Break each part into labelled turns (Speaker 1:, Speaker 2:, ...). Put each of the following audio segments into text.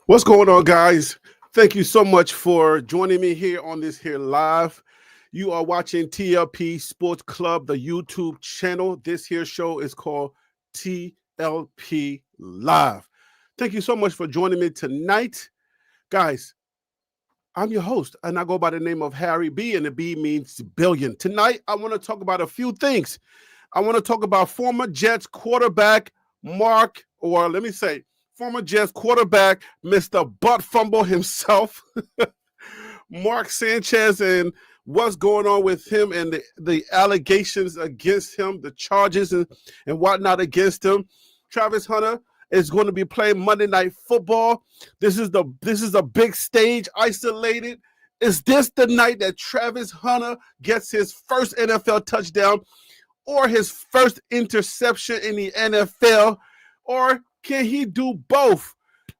Speaker 1: What's going on, guys? Thank you so much for joining me here on this here live. You are watching TLP Sports Club, the YouTube channel. This here show is called TLP Live. Thank you so much for joining me tonight. Guys, I'm your host, and I go by the name of Harry B, and the B means billion. Tonight, I want to talk about a few things. I want to talk about former Jets quarterback former Jets quarterback, Mr. Butt Fumble himself, Mark Sanchez, and what's going on with him and the allegations against him, the charges and whatnot against him. Travis Hunter is going to be playing Monday Night Football. This is a big stage, isolated. Is this the night that Travis Hunter gets his first NFL touchdown or his first interception in the NFL? Or can he do both?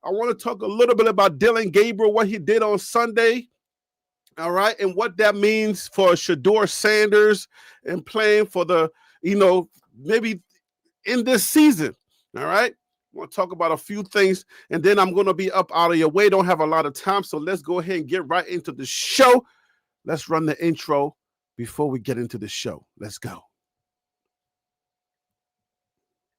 Speaker 1: I want to talk a little bit about Dillon Gabriel, what he did on Sunday, all right, and what that means for Shedeur Sanders and playing for the, maybe in this season, all right? I want to talk about a few things, and then I'm going to be up out of your way. Don't have a lot of time, so let's go ahead and get right into the show. Let's run the intro before we get into the show. Let's go.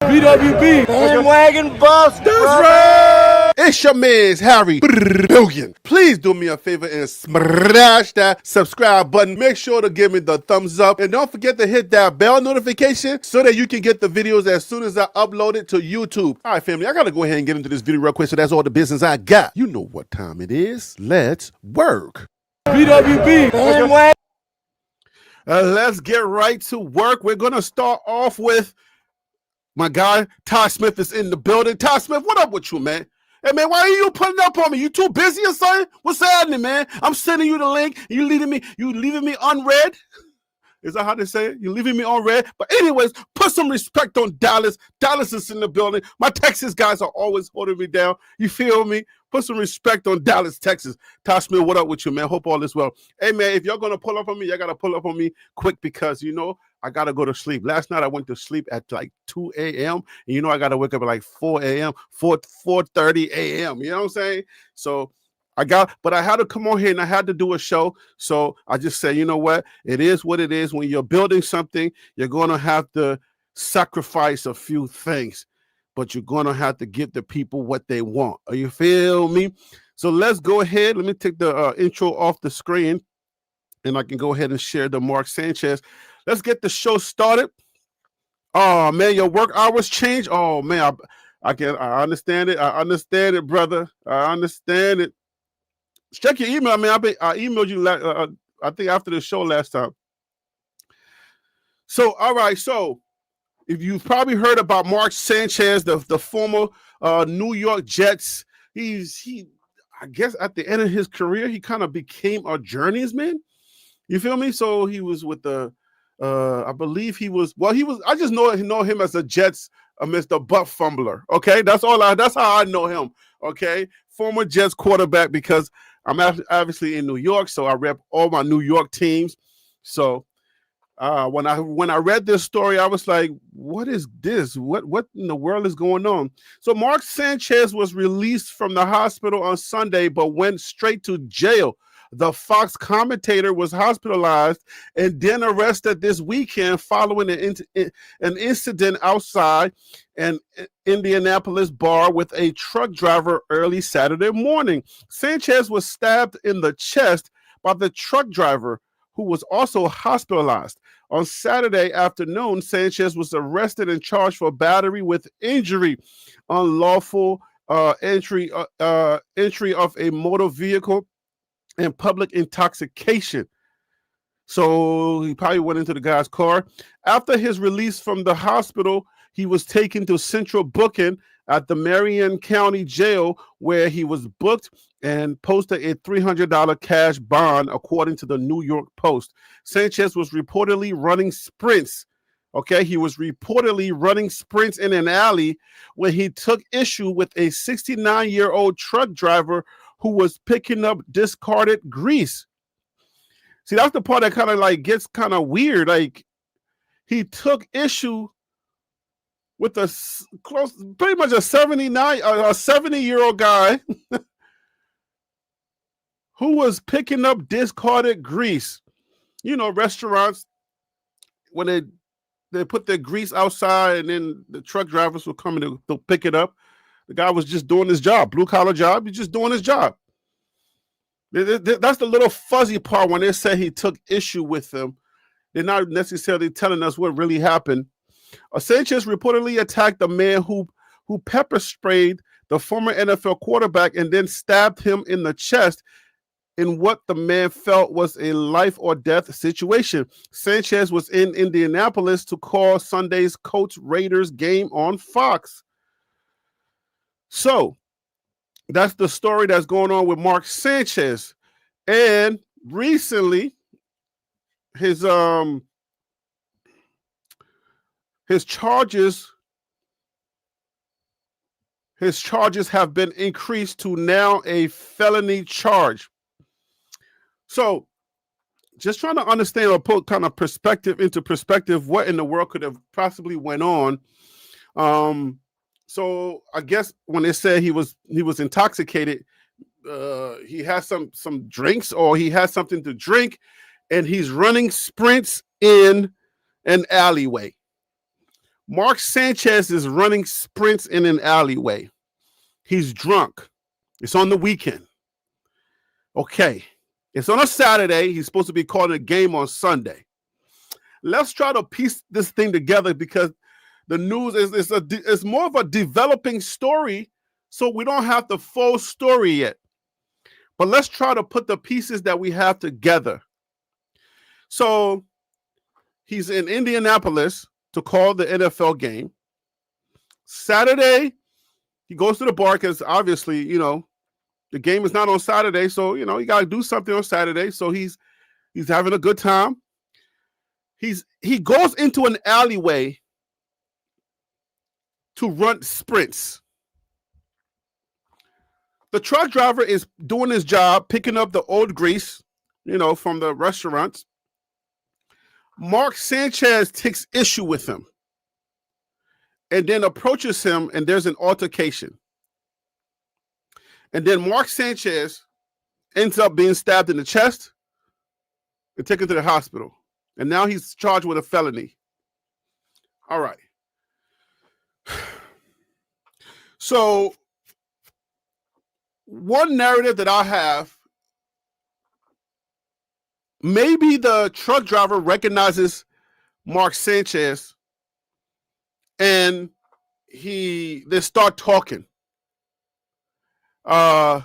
Speaker 2: BWB, bandwagon bust.
Speaker 1: That's right. It's your man's Harry Billion. Please do me a favor and smash that subscribe button. Make sure to give me the thumbs up. And don't forget to hit that bell notification so that you can get the videos as soon as I upload it to YouTube. All right, family, I got to go ahead and get into this video real quick. So that's all the business I got. You know what time it is. Let's work.
Speaker 2: BWB, bandwagon.
Speaker 1: Let's get right to work. We're going to start off with my guy, Todd Smith, is in the building. Todd Smith, what up with you, man? Hey, man, why are you putting up on me? You too busy or something? What's happening, man? I'm sending you the link. You leaving me unread? Is that how they say it? You leaving me unread? But anyways, put some respect on Dallas. Dallas is in the building. My Texas guys are always holding me down. You feel me? Put some respect on Dallas, Texas. Todd Smith, what up with you, man? Hope all is well. Hey, man, if you're going to pull up on me, you got to pull up on me quick because, I got to go to sleep. Last night, I went to sleep at like 2 a.m. And, I got to wake up at like 4 a.m., 4:30 a.m. You know what I'm saying? So but I had to come on here and I had to do a show. So I just said, you know what? It is what it is. When you're building something, you're going to have to sacrifice a few things, but you're going to have to give the people what they want. You feel me? So let's go ahead. Let me take the intro off the screen and I can go ahead and share the Mark Sanchez. Let's get the show started. Oh, man, your work hours change? Oh, man, I understand it. I understand it, brother. I understand it. Check your email, man. I emailed you, I think, after the show last time. So, all right. So, if you've probably heard about Mark Sanchez, the former New York Jets, I guess at the end of his career, he kind of became a journeyman. You feel me? So, he was with I believe I just know him as a Jets, Mr. Butt Fumbler. Okay. That's how I know him. Okay. Former Jets quarterback, because I'm obviously in New York, so I rep all my New York teams. So when I read this story, I was like, what is this? What in the world is going on? So Mark Sanchez was released from the hospital on Sunday, but went straight to jail. The Fox commentator was hospitalized and then arrested this weekend following an incident outside an Indianapolis bar with a truck driver early Saturday morning. Sanchez was stabbed in the chest by the truck driver, who was also hospitalized. On Saturday afternoon, Sanchez was arrested and charged for battery with injury, unlawful entry of a motor vehicle, and public intoxication. So he probably went into the guy's car. After his release from the hospital, he was taken to central booking at the Marion County Jail, where he was booked and posted a $300 cash bond, according to the New York Post. Sanchez was reportedly running sprints. Okay, he was reportedly running sprints in an alley when he took issue with a 69-year-old truck driver who was picking up discarded grease. See, that's the part that kind of like gets kind of weird. Like, he took issue with pretty much a 70-year-old guy who was picking up discarded grease. You know, restaurants, when they put their grease outside and then the truck drivers will come and they'll pick it up. The guy was just doing his job, blue collar job. He's just doing his job. That's the little fuzzy part when they say he took issue with them. They're not necessarily telling us what really happened. Sanchez reportedly attacked a man who pepper sprayed the former NFL quarterback and then stabbed him in the chest in what the man felt was a life or death situation. Sanchez was in Indianapolis to call Sunday's Colts-Raiders game on Fox. So that's the story that's going on with Mark Sanchez. And recently, his charges have been increased to now a felony charge. So just trying to understand or put kind of into perspective what in the world could have possibly went on. So I guess when they said he was intoxicated, he has some drinks or he has something to drink, and he's running sprints in an alleyway. Mark Sanchez is running sprints in an alleyway. He's drunk. It's on the weekend. Okay. It's on a Saturday. He's supposed to be calling a game on Sunday. Let's try to piece this thing together because the news is more of a developing story, so we don't have the full story yet. But let's try to put the pieces that we have together. So he's in Indianapolis to call the NFL game. Saturday, he goes to the bar because obviously, you know, the game is not on Saturday. So, you know, you got to do something on Saturday. So he's having a good time. He goes into an alleyway to run sprints. The truck driver is doing his job, picking up the old grease, you know, from the restaurants. Mark Sanchez takes issue with him and then approaches him, and there's an altercation. And then Mark Sanchez ends up being stabbed in the chest and taken to the hospital. And now he's charged with a felony. All right. So one narrative that I have, maybe the truck driver recognizes Mark Sanchez and they start talking. And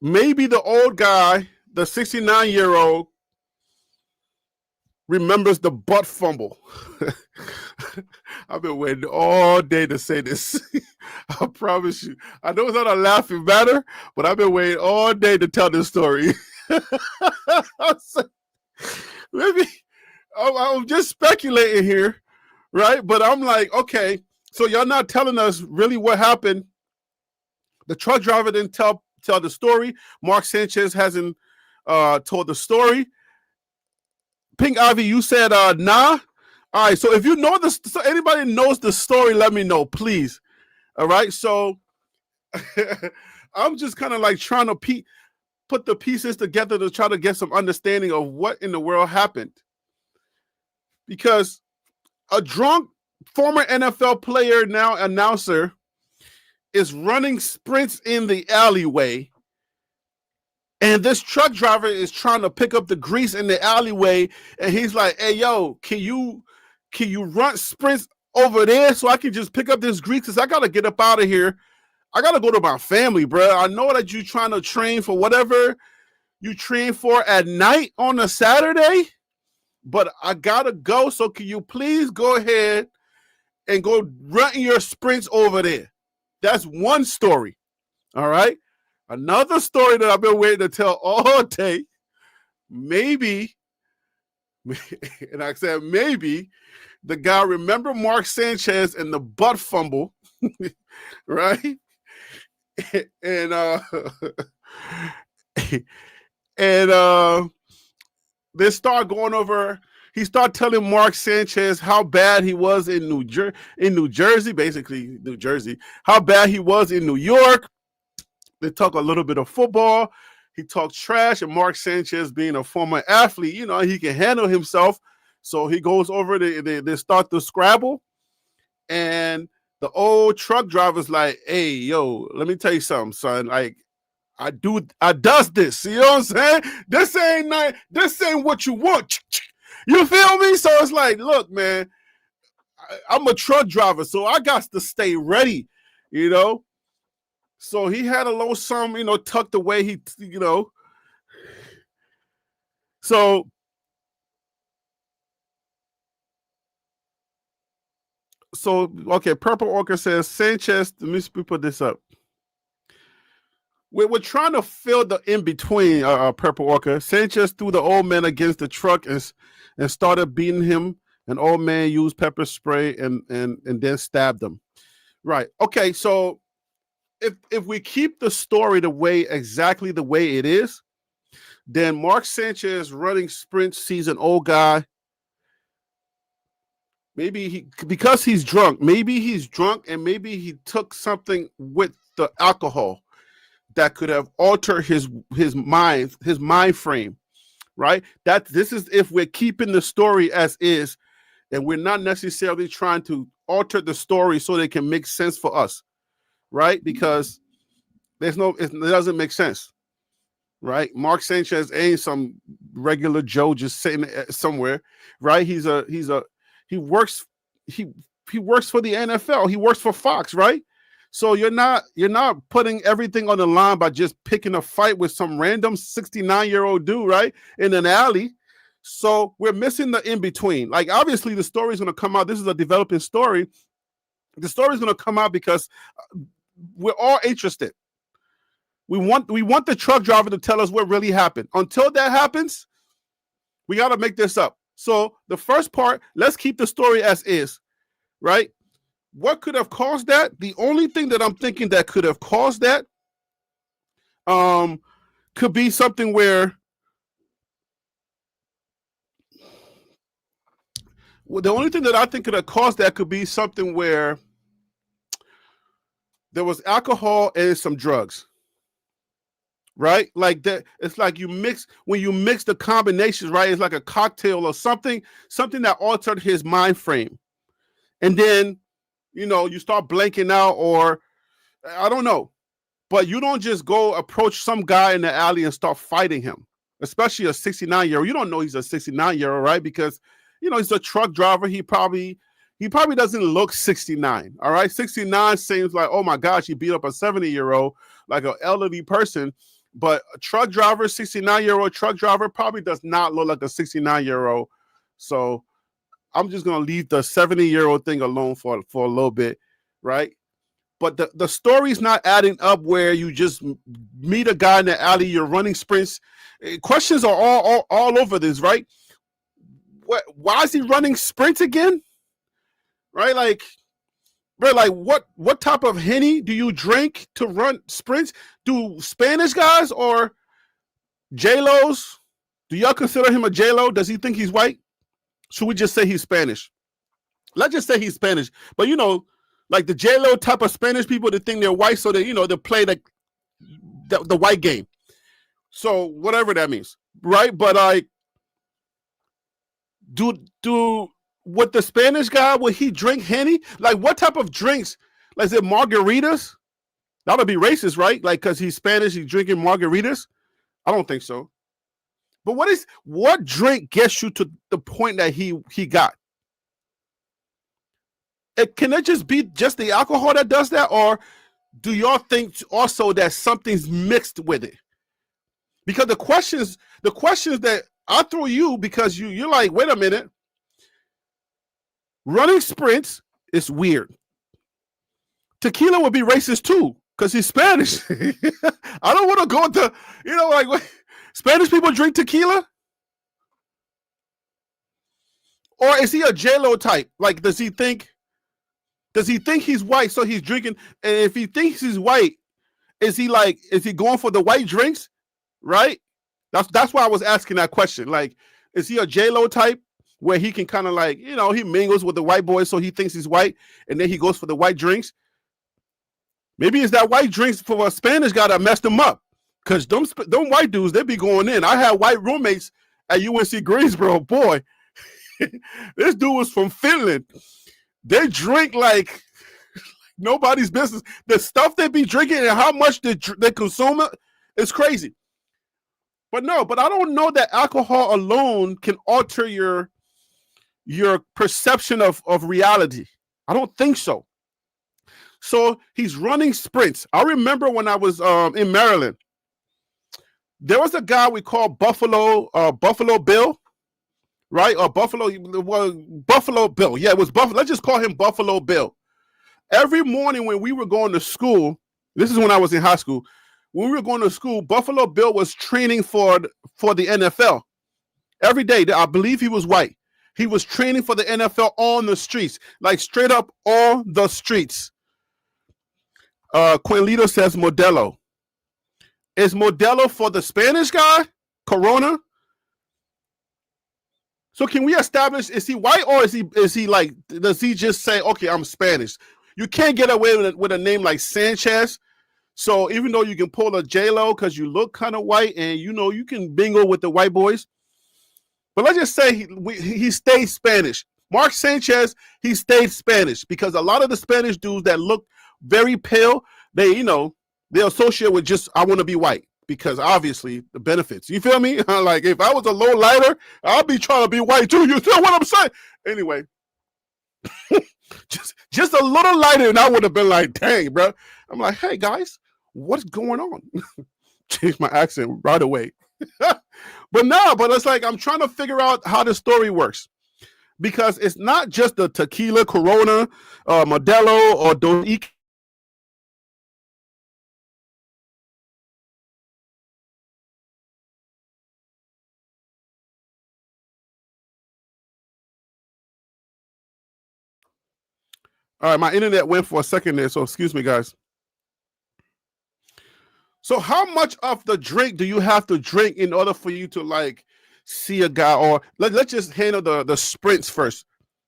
Speaker 1: maybe the old guy, the 69-year-old, remembers the butt fumble. I've been waiting all day to say this. I promise you. I know it's not a laughing matter, but I've been waiting all day to tell this story. Maybe I'm just speculating here, right? But I'm like, okay, so y'all not telling us really what happened. The truck driver didn't tell the story. Mark Sanchez hasn't told the story. Pink Ivy, you said nah. All right, so if you know this, so anybody knows the story, let me know, please. All right, so I'm just kind of like trying to put the pieces together to try to get some understanding of what in the world happened. Because a drunk former NFL player, now announcer, is running sprints in the alleyway, and this truck driver is trying to pick up the grease in the alleyway, and he's like, hey, yo, can you run sprints over there so I can just pick up this grease? Because I got to get up out of here. I got to go to my family, bro. I know that you're trying to train for whatever you train for at night on a Saturday, but I got to go. So can you please go ahead and go run your sprints over there? That's one story. All right. Another story that I've been waiting to tell all day, maybe, and I said maybe, the guy remember Mark Sanchez and the butt fumble, right? And they start going over. He started telling Mark Sanchez how bad he was in New Jersey, basically New Jersey, how bad he was in New York. They talk a little bit of football. He talks trash, and Mark Sanchez, being a former athlete, he can handle himself. So he goes over, they start the Scrabble, and the old truck driver's like, hey, yo, let me tell you something, son. Like, I does this. You know what I'm saying? This ain't what you want. You feel me? So it's like, look, man, I'm a truck driver, so I got to stay ready, So he had a little something, tucked away. So okay, Purple Orca says, Sanchez, let me put this up. We're trying to fill the in-between, Purple Orca. Sanchez threw the old man against the truck and started beating him. An old man used pepper spray and then stabbed him. Right. Okay, so if we keep the story exactly the way it is, then Mark Sanchez running sprints sees an old guy. Because he's drunk, and maybe he took something with the alcohol that could have altered his mind frame, right? This is if we're keeping the story as is, and we're not necessarily trying to alter the story so they can make sense for us, right? Because it doesn't make sense, right? Mark Sanchez ain't some regular Joe just sitting somewhere, right? He works for the NFL. He works for Fox, right? So you're not putting everything on the line by just picking a fight with some random 69-year-old dude, right, in an alley. So we're missing the in-between. Like, obviously the story is going to come out. This is a developing story. The story is going to come out because we're all interested. We want the truck driver to tell us what really happened. Until that happens, we got to make this up. So the first part, let's keep the story as is, right? What could have caused that? The only thing that I'm thinking that could have caused that could be something where the only thing that I think could have caused that could be something where there was alcohol and some drugs, right? Like that. It's like when you mix the combinations, right? It's like a cocktail or something that altered his mind frame. And then, you start blanking out, or I don't know, but you don't just go approach some guy in the alley and start fighting him, especially a 69-year-old. You don't know he's a 69-year-old, right? Because, he's a truck driver. He probably doesn't look 69. All right. 69 seems like, oh my gosh, he beat up a 70-year-old, like an elderly person. But a truck driver, 69-year-old truck driver, probably does not look like a 69-year-old. So I'm just going to leave the 70-year-old thing alone for a little bit, right? But the story's not adding up where you just meet a guy in the alley, you're running sprints. Questions are all over this, right? Why is he running sprints again? Right? Like, bro, like what type of Henny do you drink to run sprints? Do Spanish guys or J-Lo's, do y'all consider him a J-Lo? Does he think he's white? Should we just say he's Spanish? Let's just say he's Spanish. But, like the J-Lo type of Spanish people that think they're white, so they, they play the white game. So whatever that means, right? But like, do with the Spanish guy, would he drink Henny? Like, what type of drinks? Like, is it margaritas? That would be racist, right? Like, because he's Spanish, he's drinking margaritas? I don't think so. But what drink gets you to the point that he got? Can it just be just the alcohol that does that? Or do y'all think also that something's mixed with it? Because the questions that I throw you, because you're like, wait a minute. Running sprints is weird. Tequila would be racist too, because he's Spanish. I don't want to go into, like, Spanish people drink tequila? Or is he a J-Lo type? Like, does he think he's white, so he's drinking? And if he thinks he's white, is he going for the white drinks? Right? That's why I was asking that question. Like, is he a J-Lo type where he can kind of like, he mingles with the white boys, so he thinks he's white, and then he goes for the white drinks? Maybe it's that white drinks for a Spanish guy that messed him up. Because them white dudes, they be going in. I had white roommates at UNC Greensboro. Boy, this dude was from Finland. They drink like nobody's business. The stuff they be drinking and how much they consume it is crazy. But I don't know that alcohol alone can alter your perception of reality. I don't think so. So he's running sprints. I remember when I was in Maryland, there was a guy we called Buffalo Bill, right? Or Buffalo Bill. Yeah, it was Buffalo. Let's just call him Buffalo Bill. Every morning when we were going to school, this is when I was in high school, when we were going to school, Buffalo Bill was training for the NFL. Every day, I believe he was white. He was training for the NFL on the streets, like straight up on the streets. Quinlito says Modelo. Is Modelo for the Spanish guy? Corona? So can we establish, is he white or is he like, does he just say, okay, I'm Spanish? You can't get away with a name like Sanchez. So even though you can pull a J-Lo because you look kind of white and you can bingo with the white boys. But let's just say he stayed Spanish. Mark Sanchez, he stayed Spanish because a lot of the Spanish dudes that look very pale, they associate with just, I want to be white because obviously the benefits. You feel me? Like if I was a low lighter, I'll be trying to be white too. You feel what I'm saying? Anyway, just a little lighter and I would have been like, dang, bro. I'm like, hey guys, what's going on? Change my accent right away. But it's like I'm trying to figure out how the story works. Because it's not just the tequila, Corona, Modelo, or Dos Equis. All right, my internet went for a second there, so excuse me, guys. So how much of the drink do you have to drink in order for you to like see a guy? Or let's just handle the sprints first,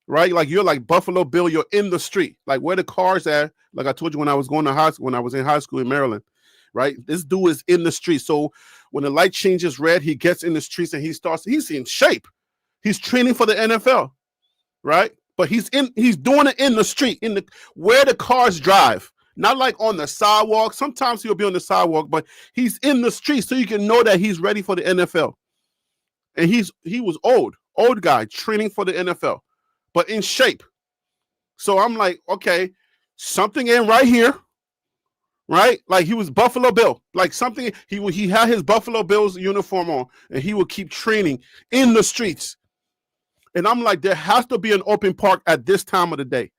Speaker 1: right? Like you're like Buffalo Bill, you're in the street, like where the cars at. Like I told you when I was going to high school, when I was in high school in Maryland, right? This dude is in the street. So when the light changes red, he gets in the streets and he's in shape. He's training for the NFL, right? But he's doing it in the street, where the cars drive. Not like on the sidewalk. Sometimes he'll be on the sidewalk, but he's in the street so you can know that he's ready for the NFL. And he was old guy training for the NFL, but in shape. So I'm like, okay, something in right here, right? Like he was Buffalo Bill, like something, he had his Buffalo Bills uniform on and he would keep training in the streets. And I'm like, there has to be an open park at this time of the day.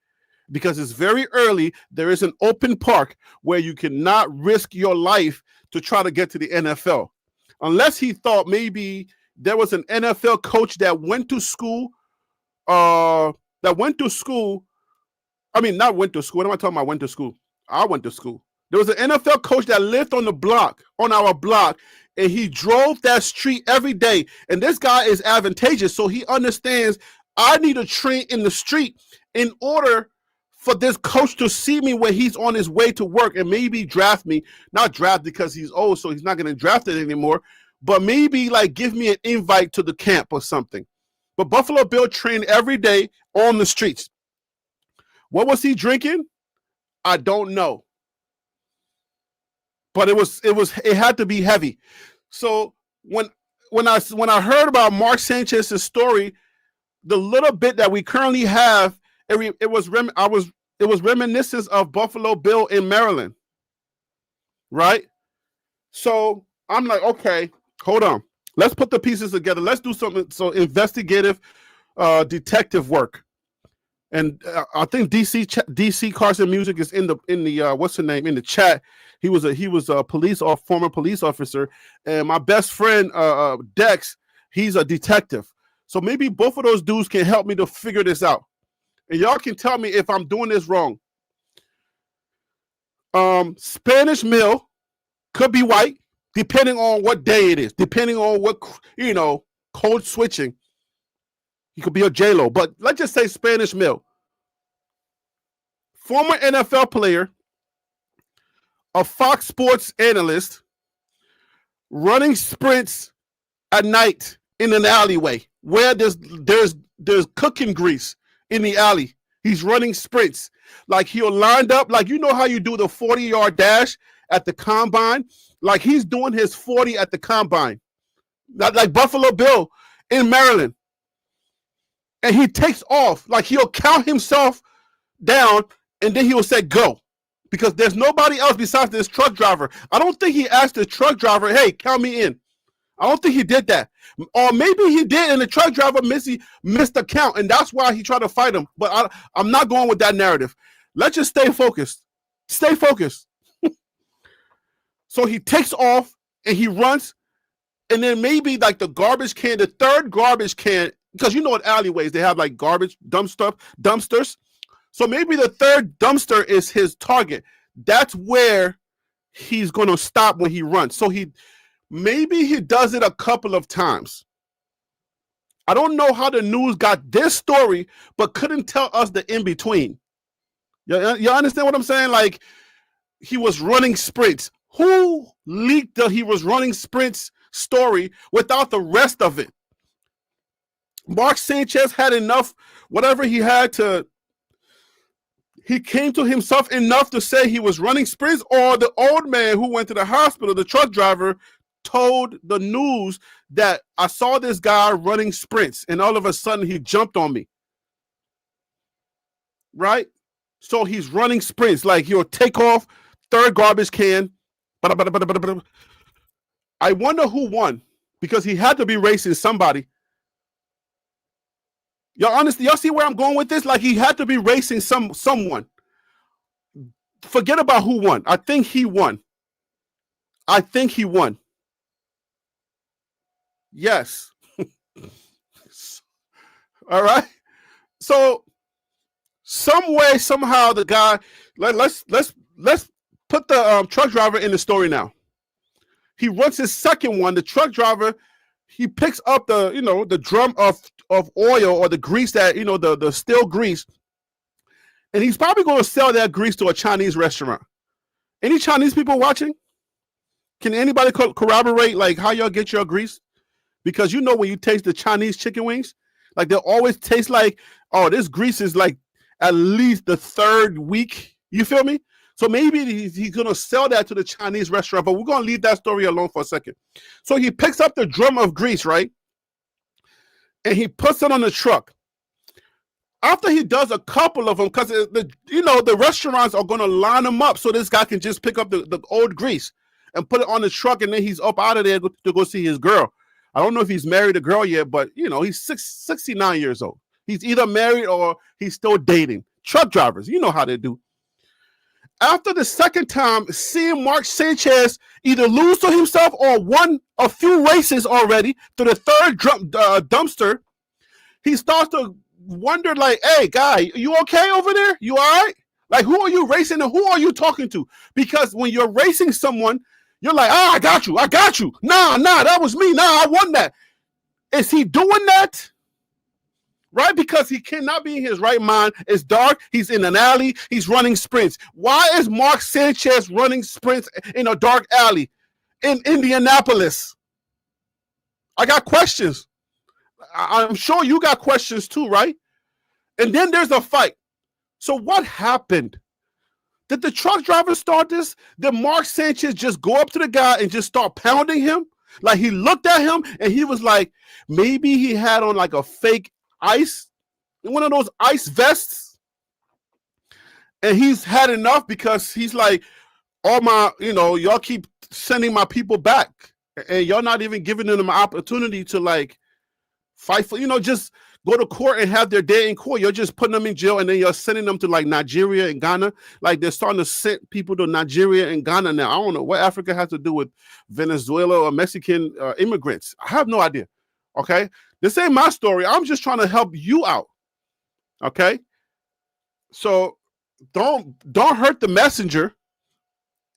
Speaker 1: Because it's very early, there is an open park where you cannot risk your life to try to get to the NFL. Unless he thought maybe there was an NFL coach that went to school, I mean, not went to school. What am I talking about? Went to school. I went to school. There was an NFL coach that lived on our block, and he drove that street every day. And this guy is advantageous, so he understands I need to train in the street in order for this coach to see me when he's on his way to work and maybe draft me. Not draft because he's old, so he's not going to draft it anymore, but maybe like give me an invite to the camp or something. But Buffalo Bill trained every day on the streets. What was he drinking? I don't know. But it had to be heavy. So when I heard about Mark Sanchez's story, the little bit that we currently have, it was reminiscence of Buffalo Bill in Maryland, right? So I'm like, okay, hold on. Let's put the pieces together. Let's do something. So investigative, detective work. And I think DC Carson Music is in the what's the name in the chat. He was a former police officer, and my best friend Dex, he's a detective. So maybe both of those dudes can help me to figure this out. And y'all can tell me if I'm doing this wrong. Spanish Mill could be white, depending on what day it is, depending on what, code switching. He could be a J-Lo, but let's just say Spanish Mill. Former NFL player, a Fox Sports analyst running sprints at night in an alleyway where there's cooking grease in the alley. He's running sprints. Like he'll lined up, like you know how you do the 40-yard dash at the combine? Like he's doing his 40 at the combine. Like Buffalo Bill in Maryland. And he takes off. Like he'll count himself down and then he'll say go. Because there's nobody else besides this truck driver. I don't think he asked the truck driver, hey, count me in. I don't think he did that. Or maybe he did and the truck driver missed the count and that's why he tried to fight him. But I'm not going with that narrative. Let's just stay focused. Stay focused. So he takes off and he runs and then maybe like the third garbage can, because you know at alleyways, they have like garbage dumpsters. So maybe the third dumpster is his target. That's where he's going to stop when he runs. So maybe he does it a couple of times. I don't know how the news got this story, but couldn't tell us the in-between. You understand what I'm saying? Like he was running sprints. Who leaked that he was running sprints story without the rest of it? Mark Sanchez had enough, whatever he had to, he came to himself enough to say he was running sprints, or the old man who went to the hospital, the truck driver, told the news that I saw this guy running sprints and all of a sudden he jumped on me. Right? So he's running sprints, like he'll take off, third garbage can. I wonder who won because he had to be racing somebody. Y'all see where I'm going with this? Like he had to be racing someone. Forget about who won. I think he won. Yes. All right. So some way, somehow, the guy. Let's put the truck driver in the story now. He runs his second one. The truck driver, he picks up the drum of oil or the grease that the steel grease, and he's probably going to sell that grease to a Chinese restaurant. Any Chinese people watching? Can anybody corroborate like how y'all get your grease? Because when you taste the Chinese chicken wings, like they always taste like, oh, this grease is like at least the third week. You feel me? So maybe he's going to sell that to the Chinese restaurant, but we're going to leave that story alone for a second. So he picks up the drum of grease, right? And he puts it on the truck. After he does a couple of them, because the restaurants are going to line them up so this guy can just pick up the old grease and put it on the truck, and then he's up out of there to go see his girl. I don't know if he's married a girl yet, but he's 69 years old. He's either married or he's still dating. Truck drivers, you know how they do. After the second time, seeing Mark Sanchez either lose to himself or won a few races already to the third dumpster, he starts to wonder, like, hey, guy, you okay over there? You all right? Like, who are you racing and who are you talking to? Because when you're racing someone, you're like, I got you. Nah, that was me. Nah, I won that. Is he doing that? Right? Because he cannot be in his right mind. It's dark. He's in an alley. He's running sprints. Why is Mark Sanchez running sprints in a dark alley in Indianapolis? I got questions. I'm sure you got questions too, right? And then there's a fight. So what happened? Did the truck driver start this? Did Mark Sanchez just go up to the guy and just start pounding him? Like he looked at him and he was like, maybe he had on like a fake ice, one of those ice vests, and he's had enough because he's like, all my, y'all keep sending my people back and y'all not even giving them an opportunity to like fight for, just go to court and have their day in court. You're just putting them in jail and then you're sending them to like Nigeria and Ghana. Like they're starting to send people to Nigeria and Ghana now. I don't know what Africa has to do with Venezuela or Mexican immigrants. I have no idea. Okay. This ain't my story. I'm just trying to help you out. Okay. So don't hurt the messenger.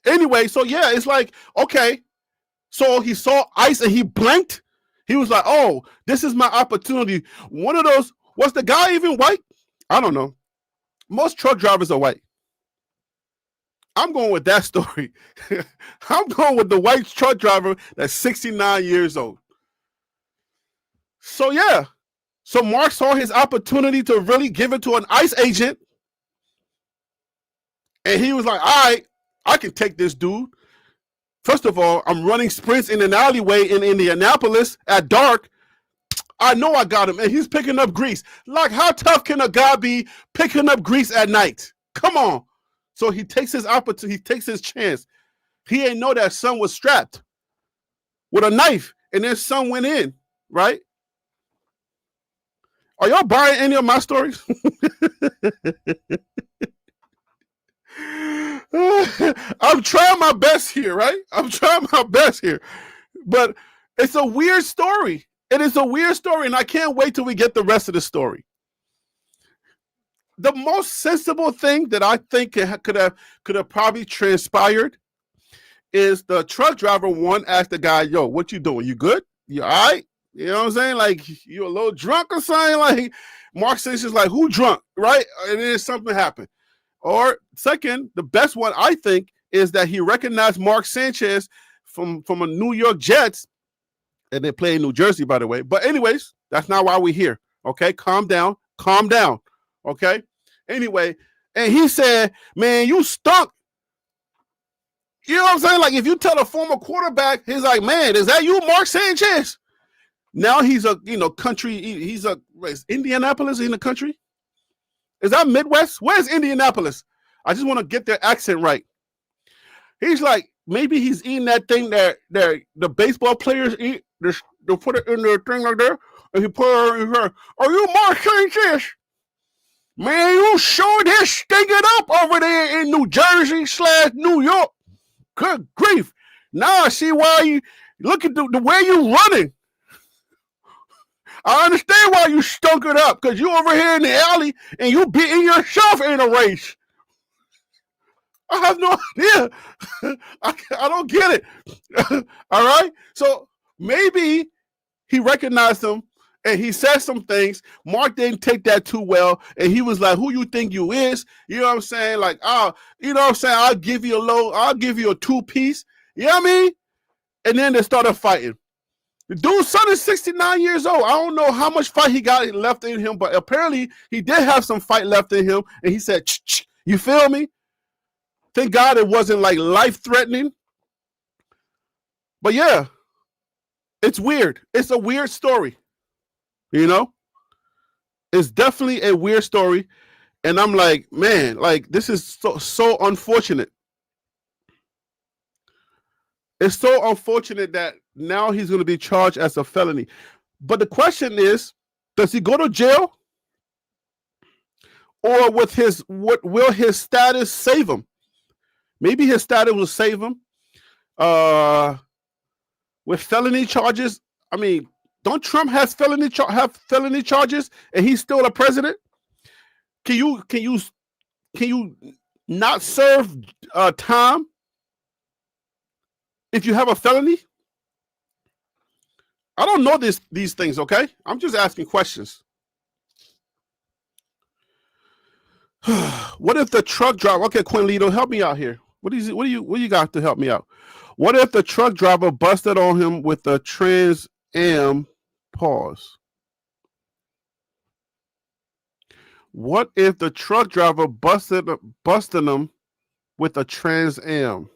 Speaker 1: Anyway, so yeah, it's like, okay. So he saw ice and he blinked. He was like, oh, this is my opportunity. One of those, was the guy even white? I don't know. Most truck drivers are white. I'm going with that story. I'm going with the white truck driver that's 69 years old. So, yeah. So Mark saw his opportunity to really give it to an ICE agent. And he was like, all right, I can take this dude. First of all, I'm running sprints in an alleyway in Indianapolis at dark. I know I got him, and he's picking up grease. Like, how tough can a guy be picking up grease at night? Come on. So he takes his opportunity, he takes his chance. He ain't know that son was strapped with a knife, and then son went in, right? Are y'all buying any of my stories? I'm trying my best here, right? I'm trying my best here. But it's a weird story. It is a weird story, and I can't wait till we get the rest of the story. The most sensible thing that I think could have probably transpired is the truck driver asked the guy, yo, what you doing? You good? You all right? You know what I'm saying? Like, you a little drunk or something? Like, Mark Sanchez like, who drunk, right? And then something happened. Or second, the best one, I think, is that he recognized Mark Sanchez from a New York Jets, and they play in New Jersey, by the way. But anyways, that's not why we're here, okay? Calm down, okay? Anyway, and he said, man, you stunk. You know what I'm saying? Like, if you tell a former quarterback, he's like, man, is that you, Mark Sanchez? Now he's a, country, he's Indianapolis in the country? Is that Midwest? Where's Indianapolis? I just want to get their accent right. He's like, maybe he's eating that thing that the baseball players eat. They put it in their thing like that, and he put it in her. Are you Mark Sanchez? Man, you sure this stinking up over there in New Jersey / New York. Good grief. Now I see why you look at the way you running. I understand why you stunk it up, because you over here in the alley and you beating yourself in a race. I have no idea. I don't get it. All right? So maybe he recognized him and he said some things. Mark didn't take that too well. And he was like, who you think you is? You know what I'm saying? Like, you know what I'm saying? I'll give you a 2-piece. You know what I mean? And then they started fighting. The dude's son is 69 years old. I don't know how much fight he got left in him, but apparently he did have some fight left in him. And he said, you feel me? Thank God it wasn't like life-threatening. But yeah, it's weird. It's a weird story. It's definitely a weird story. And I'm like, man, like, this is so unfortunate. It's so unfortunate that now he's going to be charged as a felony. But the question is, does he go to jail? Or will his status save him? Maybe his status will save him. With felony charges, I mean, don't Trump have felony charges and he's still a president? Can you not serve time if you have a felony? I don't know these things, okay? I'm just asking questions. What if the truck driver? Okay, Quinlito, help me out here. What do you got to help me out? What if the truck driver busted on him with a Trans Am? Pause. What if the truck driver busted him with a Trans Am?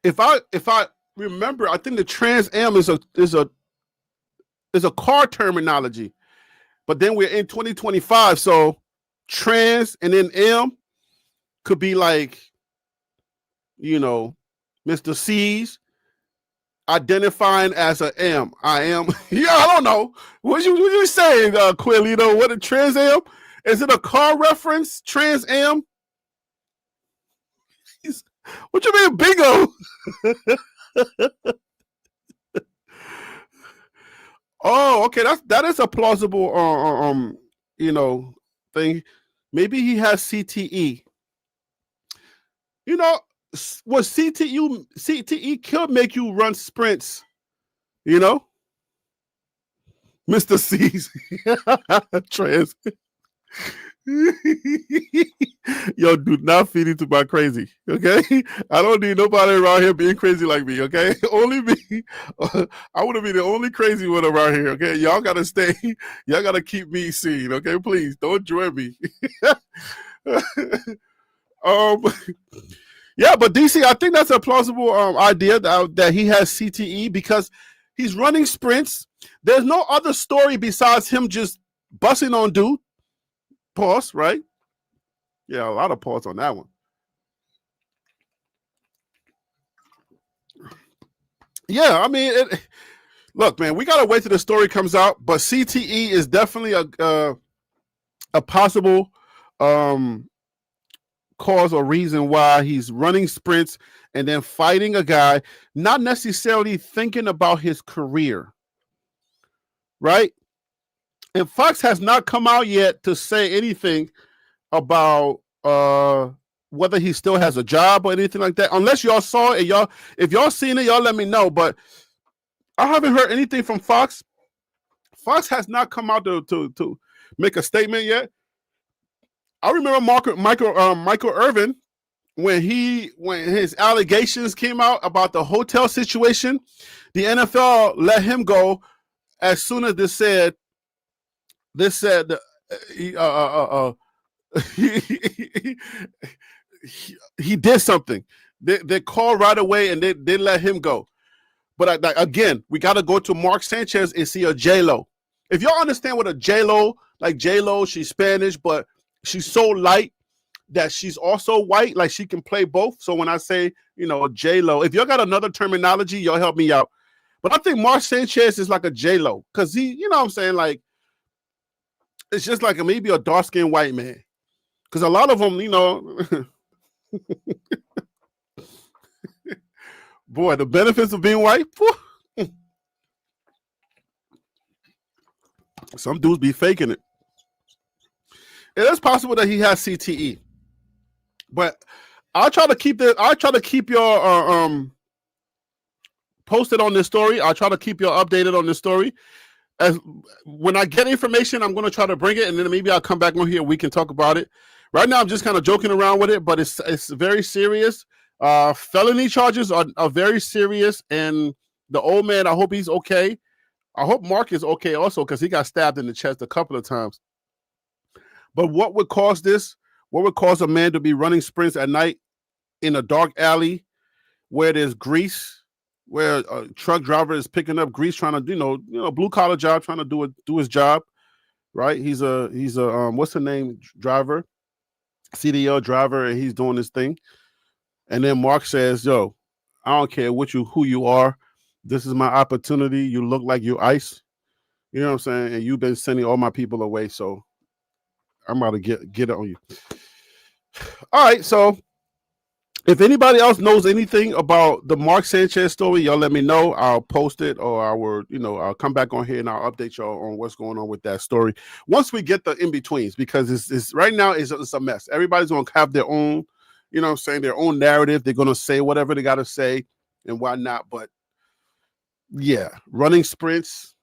Speaker 1: If I remember, I think the Trans Am is a car terminology, but then we're in 2025, so trans and then M could be like, Mr. C's identifying as a M. I am. Yeah, I don't know. What you saying, Quilito? What a Trans Am? Is it a car reference? Trans Am? What you mean, bingo? Oh, okay. That is a plausible thing. Maybe he has CTE. What CTE could make you run sprints, Mr. C's. Trans. Yo, do not feed into my crazy, okay? I don't need nobody around here being crazy like me, okay? Only me. I want to be the only crazy one around here, okay? Y'all got to stay. Y'all got to keep me seen, okay? Please, don't join me. um, yeah, but DC, I think that's a plausible idea that he has CTE because he's running sprints. There's no other story besides him just busting on dude. Pause, right? Yeah, a lot of pause on that one. Yeah, I mean, look, man, we gotta wait till the story comes out. But CTE is definitely a possible cause or reason why he's running sprints and then fighting a guy, not necessarily thinking about his career, right? And Fox has not come out yet to say anything about whether he still has a job or anything like that. Unless y'all saw it, if y'all seen it, y'all let me know. But I haven't heard anything from Fox. Fox has not come out to make a statement yet. I remember Michael Irvin when his allegations came out about the hotel situation. The NFL let him go as soon as this said he did something. They called right away and they let him go. But again, we got to go to Mark Sanchez and see a J-Lo. If y'all understand what a J-Lo, like J-Lo, she's Spanish, but she's so light that she's also white, like she can play both. So when I say, J-Lo, if y'all got another terminology, y'all help me out. But I think Mark Sanchez is like a J-Lo because he, you know what I'm saying, like, it's just like maybe a dark-skinned white man. Because a lot of them, boy, the benefits of being white, some dudes be faking it. It is possible that he has CTE. But I'll try to keep your posted on this story. I'll try to keep you updated on this story. As when I get information, I'm going to try to bring it, and then maybe I'll come back on here. We can talk about it. Right now, I'm just kind of joking around with it, but it's very serious. Felony charges are very serious, and the old man, I hope he's okay. I hope Mark is okay also because he got stabbed in the chest a couple of times. But what would cause this? What would cause a man to be running sprints at night in a dark alley where there's grease? Where a truck driver is picking up grease, trying to, blue collar job, trying to do his job, right? He's a what's the name driver, CDL driver, and he's doing this thing. And then Mark says, "Yo, I don't care who you are. This is my opportunity. You look like you're ice. You know what I'm saying? And you've been sending all my people away, so I'm about to get it on you." All right, so. If anybody else knows anything about the Mark Sanchez story, y'all let me know. I'll post it, or I'll come back on here and I'll update y'all on what's going on with that story. Once we get the in-betweens, because it's right now it's a mess. Everybody's going to have their own, their own narrative. They're going to say whatever they got to say and whatnot. But yeah, running sprints.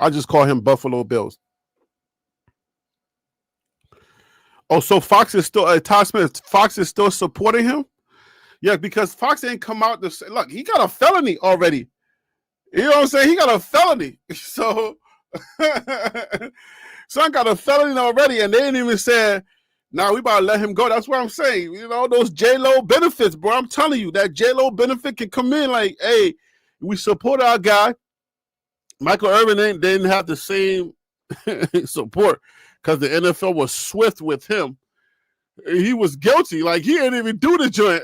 Speaker 1: I just call him Buffalo Bills. Oh, so Fox is still Todd Smith. Fox is still supporting him. Yeah, because Fox ain't come out to say, look, he got a felony already. You know what I'm saying? He got a felony. So, son got a felony already, and they didn't even say, "Nah, we about to let him go." That's what I'm saying. Those J-Lo benefits, bro. I'm telling you, that J-Lo benefit can come in like, hey, we support our guy. Michael Irvin didn't have the same support. Because the NFL was swift with him. He was guilty. Like, he didn't even do the joint.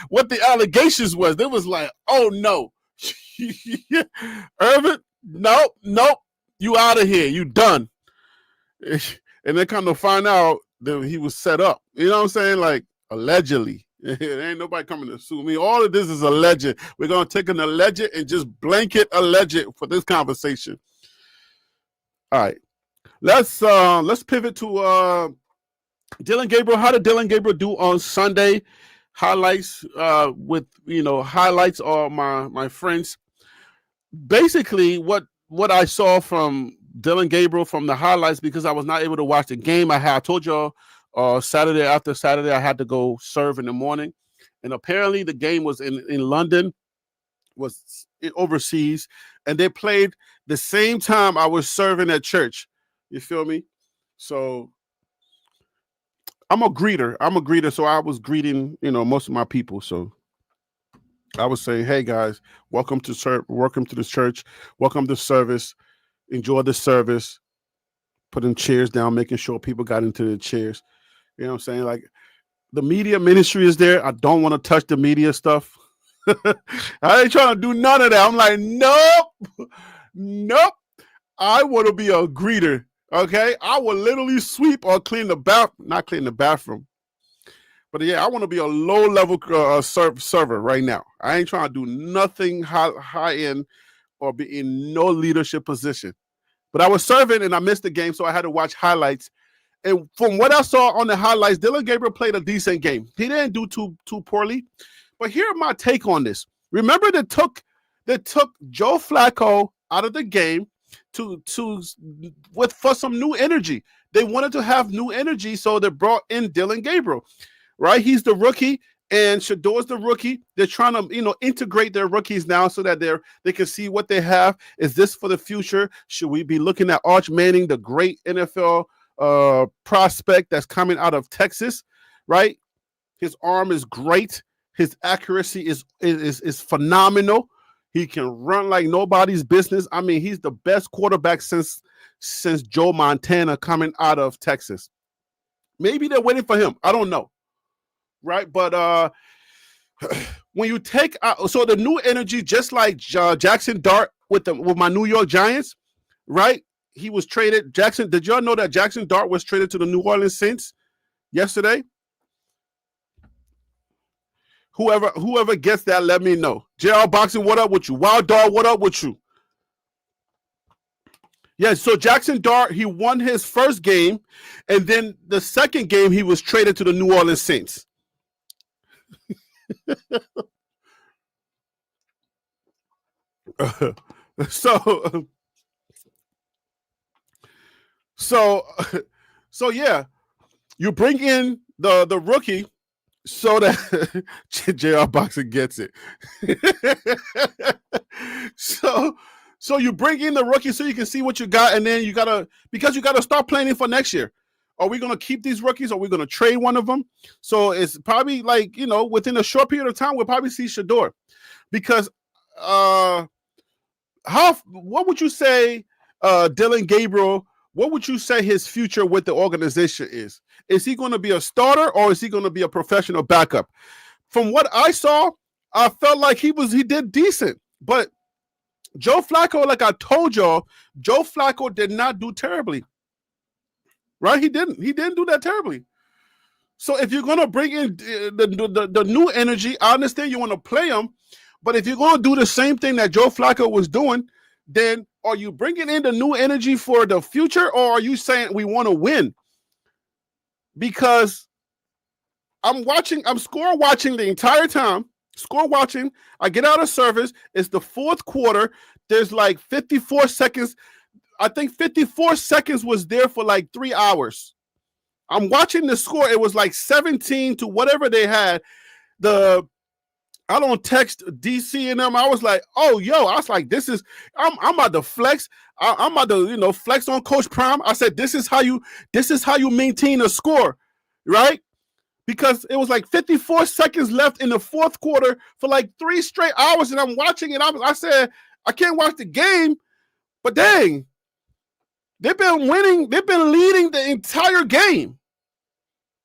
Speaker 1: What the allegations was, they was like, oh, no. Irvin, nope. You out of here. You done. And then come to find out that he was set up. You know what I'm saying? Like, allegedly. There ain't nobody coming to sue me. All of this is alleged. We're going to take an alleged and just blanket alleged for this conversation. All right. Let's pivot to Dillon Gabriel. How did Dillon Gabriel do on Sunday? Highlights highlights are my friends. Basically, what I saw from Dillon Gabriel from the highlights because I was not able to watch the game. I told y'all Saturday after Saturday I had to go serve in the morning, and apparently the game was in London, was overseas, and they played the same time I was serving at church. You feel me? So I'm a greeter. So I was greeting, most of my people. So I was saying, hey guys, welcome to the church, welcome to service, enjoy the service, putting chairs down, making sure people got into the chairs. You know what I'm saying? Like, the media ministry is there. I don't want to touch the media stuff. I ain't trying to do none of that. I'm like, nope. I want to be a greeter. Okay, I will literally sweep or clean the not clean the bathroom. But yeah, I want to be a low-level server right now. I ain't trying to do nothing high-end or be in no leadership position. But I was serving and I missed the game, so I had to watch highlights. And from what I saw on the highlights, Dillon Gabriel played a decent game. He didn't do too poorly. But here's my take on this. Remember they took Joe Flacco out of the game for some new energy. They wanted to have new energy, so they brought in Dillon Gabriel. Right? He's the rookie, and Shador's the rookie. They're trying to, integrate their rookies now so that they can see what they have. Is this for the future? Should we be looking at Arch Manning, the great NFL prospect that's coming out of Texas? Right? His arm is great. His accuracy is phenomenal. He can run like nobody's business. I mean, he's the best quarterback since Joe Montana coming out of Texas. Maybe they're waiting for him. I don't know. Right, but when you take so the new energy, just like Jackson Dart with my New York Giants, right? He was traded. Did y'all know that Jackson Dart was traded to the New Orleans Saints yesterday? Whoever gets that, let me know. JR Boxing, what up with you? Wild Dog, what up with you? Yeah, so Jackson Dart, he won his first game, and then the second game he was traded to the New Orleans Saints. So yeah, you bring in the rookie so that JR Boxing gets it. So you bring in the rookie so you can see what you got, and then you gotta start planning for next year. Are we going to keep these rookies? Are we going to trade one of them? So it's probably like, within a short period of time, we'll probably see Shador. Because what would you say, Dillon Gabriel, what would you say his future with the organization is? Is he going to be a starter or is he going to be a professional backup? From what I saw, I felt like he did decent. But Joe Flacco, like I told y'all, Joe Flacco did not do terribly. Right? He didn't do that terribly. So if you're going to bring in the new energy, I understand you want to play him, but if you're going to do the same thing that Joe Flacco was doing, then are you bringing in the new energy for the future, or are you saying we want to win? Because I'm score watching the entire time. I get out of service. It's the fourth quarter. There's like 54 seconds. I think 54 seconds was there for like 3 hours. I'm watching the score. It was like 17 to whatever they had. I don't text DC and them. I was like, oh, I was like, I'm about to flex. I'm about to, flex on Coach Prime. I said, this is how you maintain a score, right? Because it was like 54 seconds left in the fourth quarter for like 3 straight hours, and I'm watching it. I said, I can't watch the game, but dang. They've been winning. They've been leading the entire game.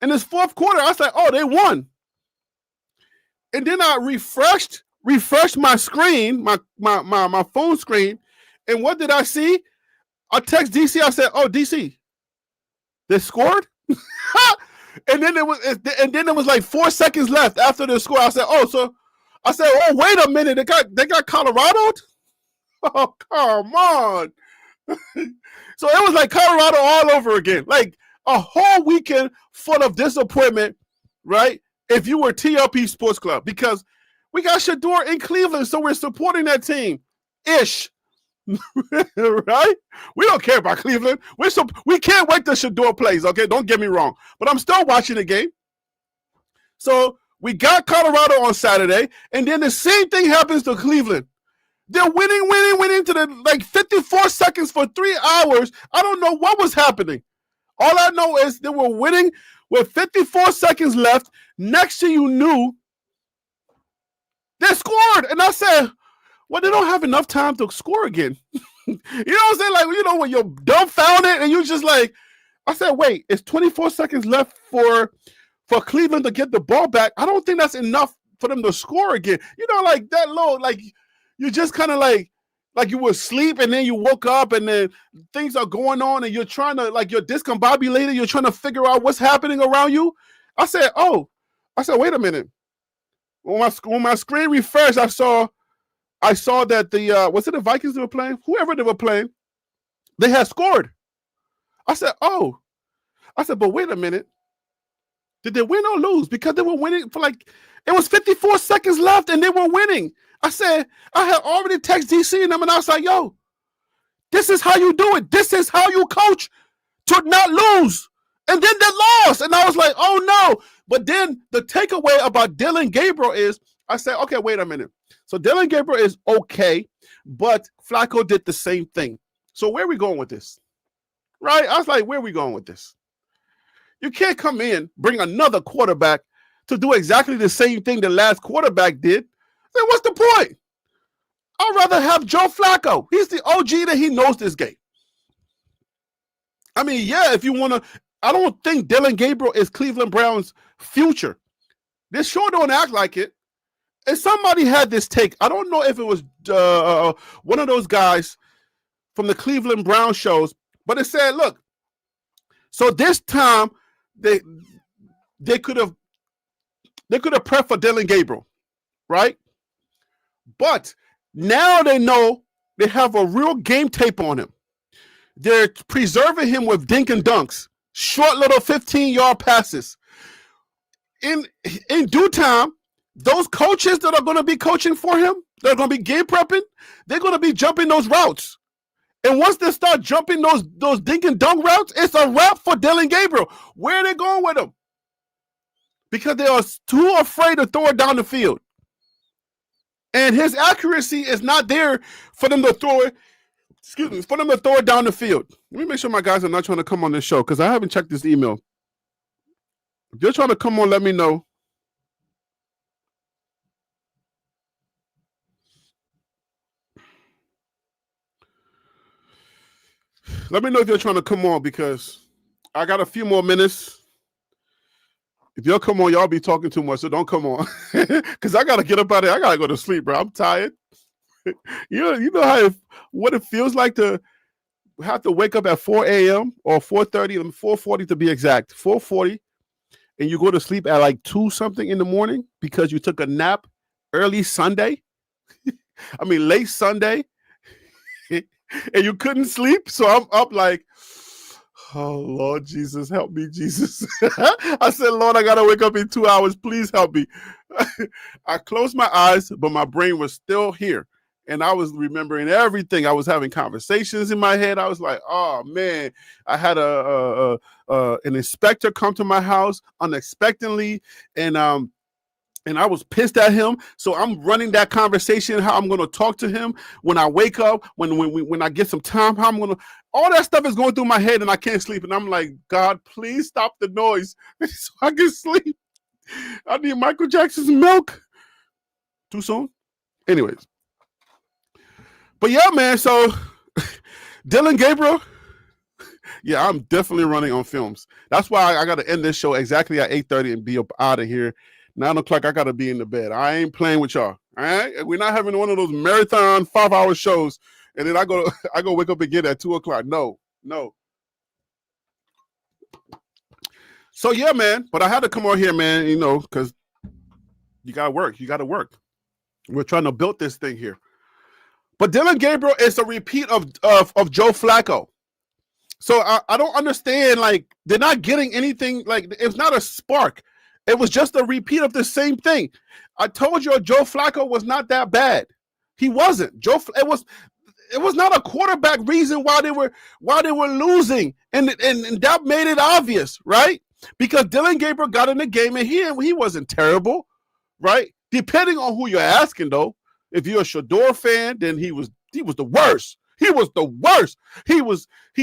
Speaker 1: In this fourth quarter, I said, oh, they won. And then I refreshed my screen, my phone screen. And what did I see? I text DC. I said, oh, DC, they scored? and then it was like 4 seconds left after the score. I said, oh, wait a minute. They got Colorado? Oh, come on. So it was like Colorado all over again, like a whole weekend full of disappointment, right? If you were TLP Sports Club, because we got Shador in Cleveland, so we're supporting that team, ish. Right? We don't care about Cleveland. We can't wait till Shador plays, okay? Don't get me wrong. But I'm still watching the game. So we got Colorado on Saturday, and then the same thing happens to Cleveland. They're winning to the 54 seconds for 3 hours. I don't know what was happening. All I know is they were winning with 54 seconds left. Next thing you knew, they scored. And I said, well, they don't have enough time to score again. You know what I'm saying? Like, when you're dumbfounded and you just like, I said, wait, it's 24 seconds left for Cleveland to get the ball back. I don't think that's enough for them to score again. Like that low, like you just kind of like you were asleep and then you woke up and then things are going on and you're trying to, like, you're discombobulated. You're trying to figure out what's happening around you. I said, wait a minute. When my screen refreshed, I saw that was it the Vikings they were playing? Whoever they were playing, they had scored. I said, but wait a minute. Did they win or lose? Because they were winning for it was 54 seconds left and they were winning. I said, I had already texted DC and them and I was like, yo, this is how you do it. This is how you coach to not lose. And then they lost. And I was like, oh no. But then the takeaway about Dillon Gabriel is, I said, okay, wait a minute. So Dillon Gabriel is okay, but Flacco did the same thing. So where are we going with this? Right? I was like, where are we going with this? You can't come in, bring another quarterback to do exactly the same thing the last quarterback did. Then what's the point? I'd rather have Joe Flacco. He's the OG that he knows this game. I mean, yeah, if you want to, I don't think Dillon Gabriel is Cleveland Browns' future. They sure don't act like it. And somebody had this take. I don't know if it was one of those guys from the Cleveland Browns shows, but it said, look, so this time they could have prepped for Dillon Gabriel, right? But now they know they have a real game tape on him. They're preserving him with dink and dunks, short little 15-yard passes. In due time, those coaches that are going to be coaching for him, they're going to be game prepping, they're going to be jumping those routes. And once they start jumping those dink and dunk routes, it's a wrap for Dillon Gabriel. Where are they going with him? Because they are too afraid to throw it down the field. And his accuracy is not there for them to throw it. For them to throw it down the field. Let me make sure my guys are not trying to come on this show because I haven't checked this email. If you're trying to come on, let me know. Let me know if you're trying to come on because I got a few more minutes. If y'all come on, y'all be talking too much, so don't come on. Because I got to get up out of here. I got to go to sleep, bro. I'm tired. You know what it feels like to have to wake up at 4 a.m. or 4:30, 4:40 to be exact, 4:40, and you go to sleep at like 2 something in the morning because you took a nap early Sunday. I mean, late Sunday, and you couldn't sleep. So I'm up like, oh, Lord Jesus, help me, Jesus. I said, Lord, I got to wake up in 2 hours. Please help me. I closed my eyes, but my brain was still here. And I was remembering everything. I was having conversations in my head. I was like, oh, man, I had an inspector come to my house unexpectedly. And I was pissed at him. So I'm running that conversation, how I'm going to talk to him when I wake up, when I get some time, how I'm going to, all that stuff is going through my head and I can't sleep. And I'm like, God, please stop the noise so I can sleep. I need Michael Jackson's milk. Too soon? Anyways. But yeah, man, so Dillon Gabriel, yeah, I'm definitely running on films. That's why I got to end this show exactly at 8:30 and be up out of here. 9 o'clock, I got to be in the bed. I ain't playing with y'all, all right? We're not having one of those marathon 5-hour shows, and then I go wake up again at 2 o'clock. No. So, yeah, man, but I had to come on here, man, because you got to work. You got to work. We're trying to build this thing here. But Dillon Gabriel is a repeat of Joe Flacco. So I don't understand, like, they're not getting anything, like, it's not a spark. It was just a repeat of the same thing. I told you Joe Flacco was not that bad. He wasn't. it was not a quarterback reason why they were losing, and that made it obvious, right? Because Dillon Gabriel got in the game and he wasn't terrible, right? Depending on who you're asking, though. If you're a Shador fan, then he was the worst. He was the worst. He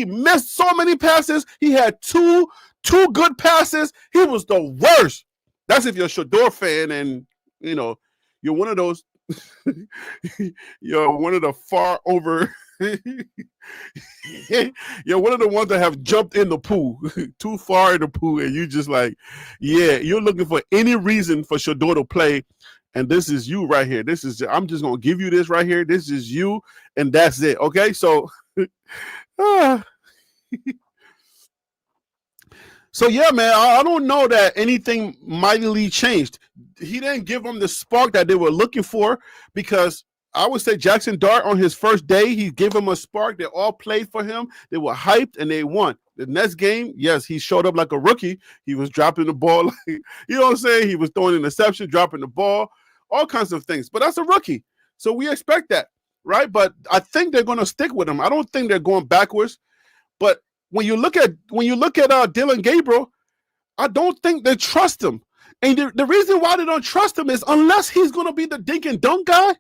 Speaker 1: missed so many passes. He had two good passes. He was the worst. That's if you're a Shador fan and you're one of those. You're one of the far over. You're one of the ones that have jumped in the pool too far in the pool, and you just like, yeah, you're looking for any reason for Shador to play. And this is you right here. I'm just going to give you this right here. This is you, and that's it. Okay, so so yeah, man, I don't know that anything mightily changed. He didn't give them the spark that they were looking for, because I would say Jackson Dart on his first day, he gave him a spark. They all played for him. They were hyped, and they won. The next game, yes, he showed up like a rookie. He was dropping the ball. Like, you know what I'm saying? He was throwing interception, dropping the ball, all kinds of things. But that's a rookie, so we expect that, right? But I think they're going to stick with him. I don't think they're going backwards. But when you look at Dillon Gabriel, I don't think they trust him. And the reason why they don't trust him is unless he's going to be the dink and dunk guy,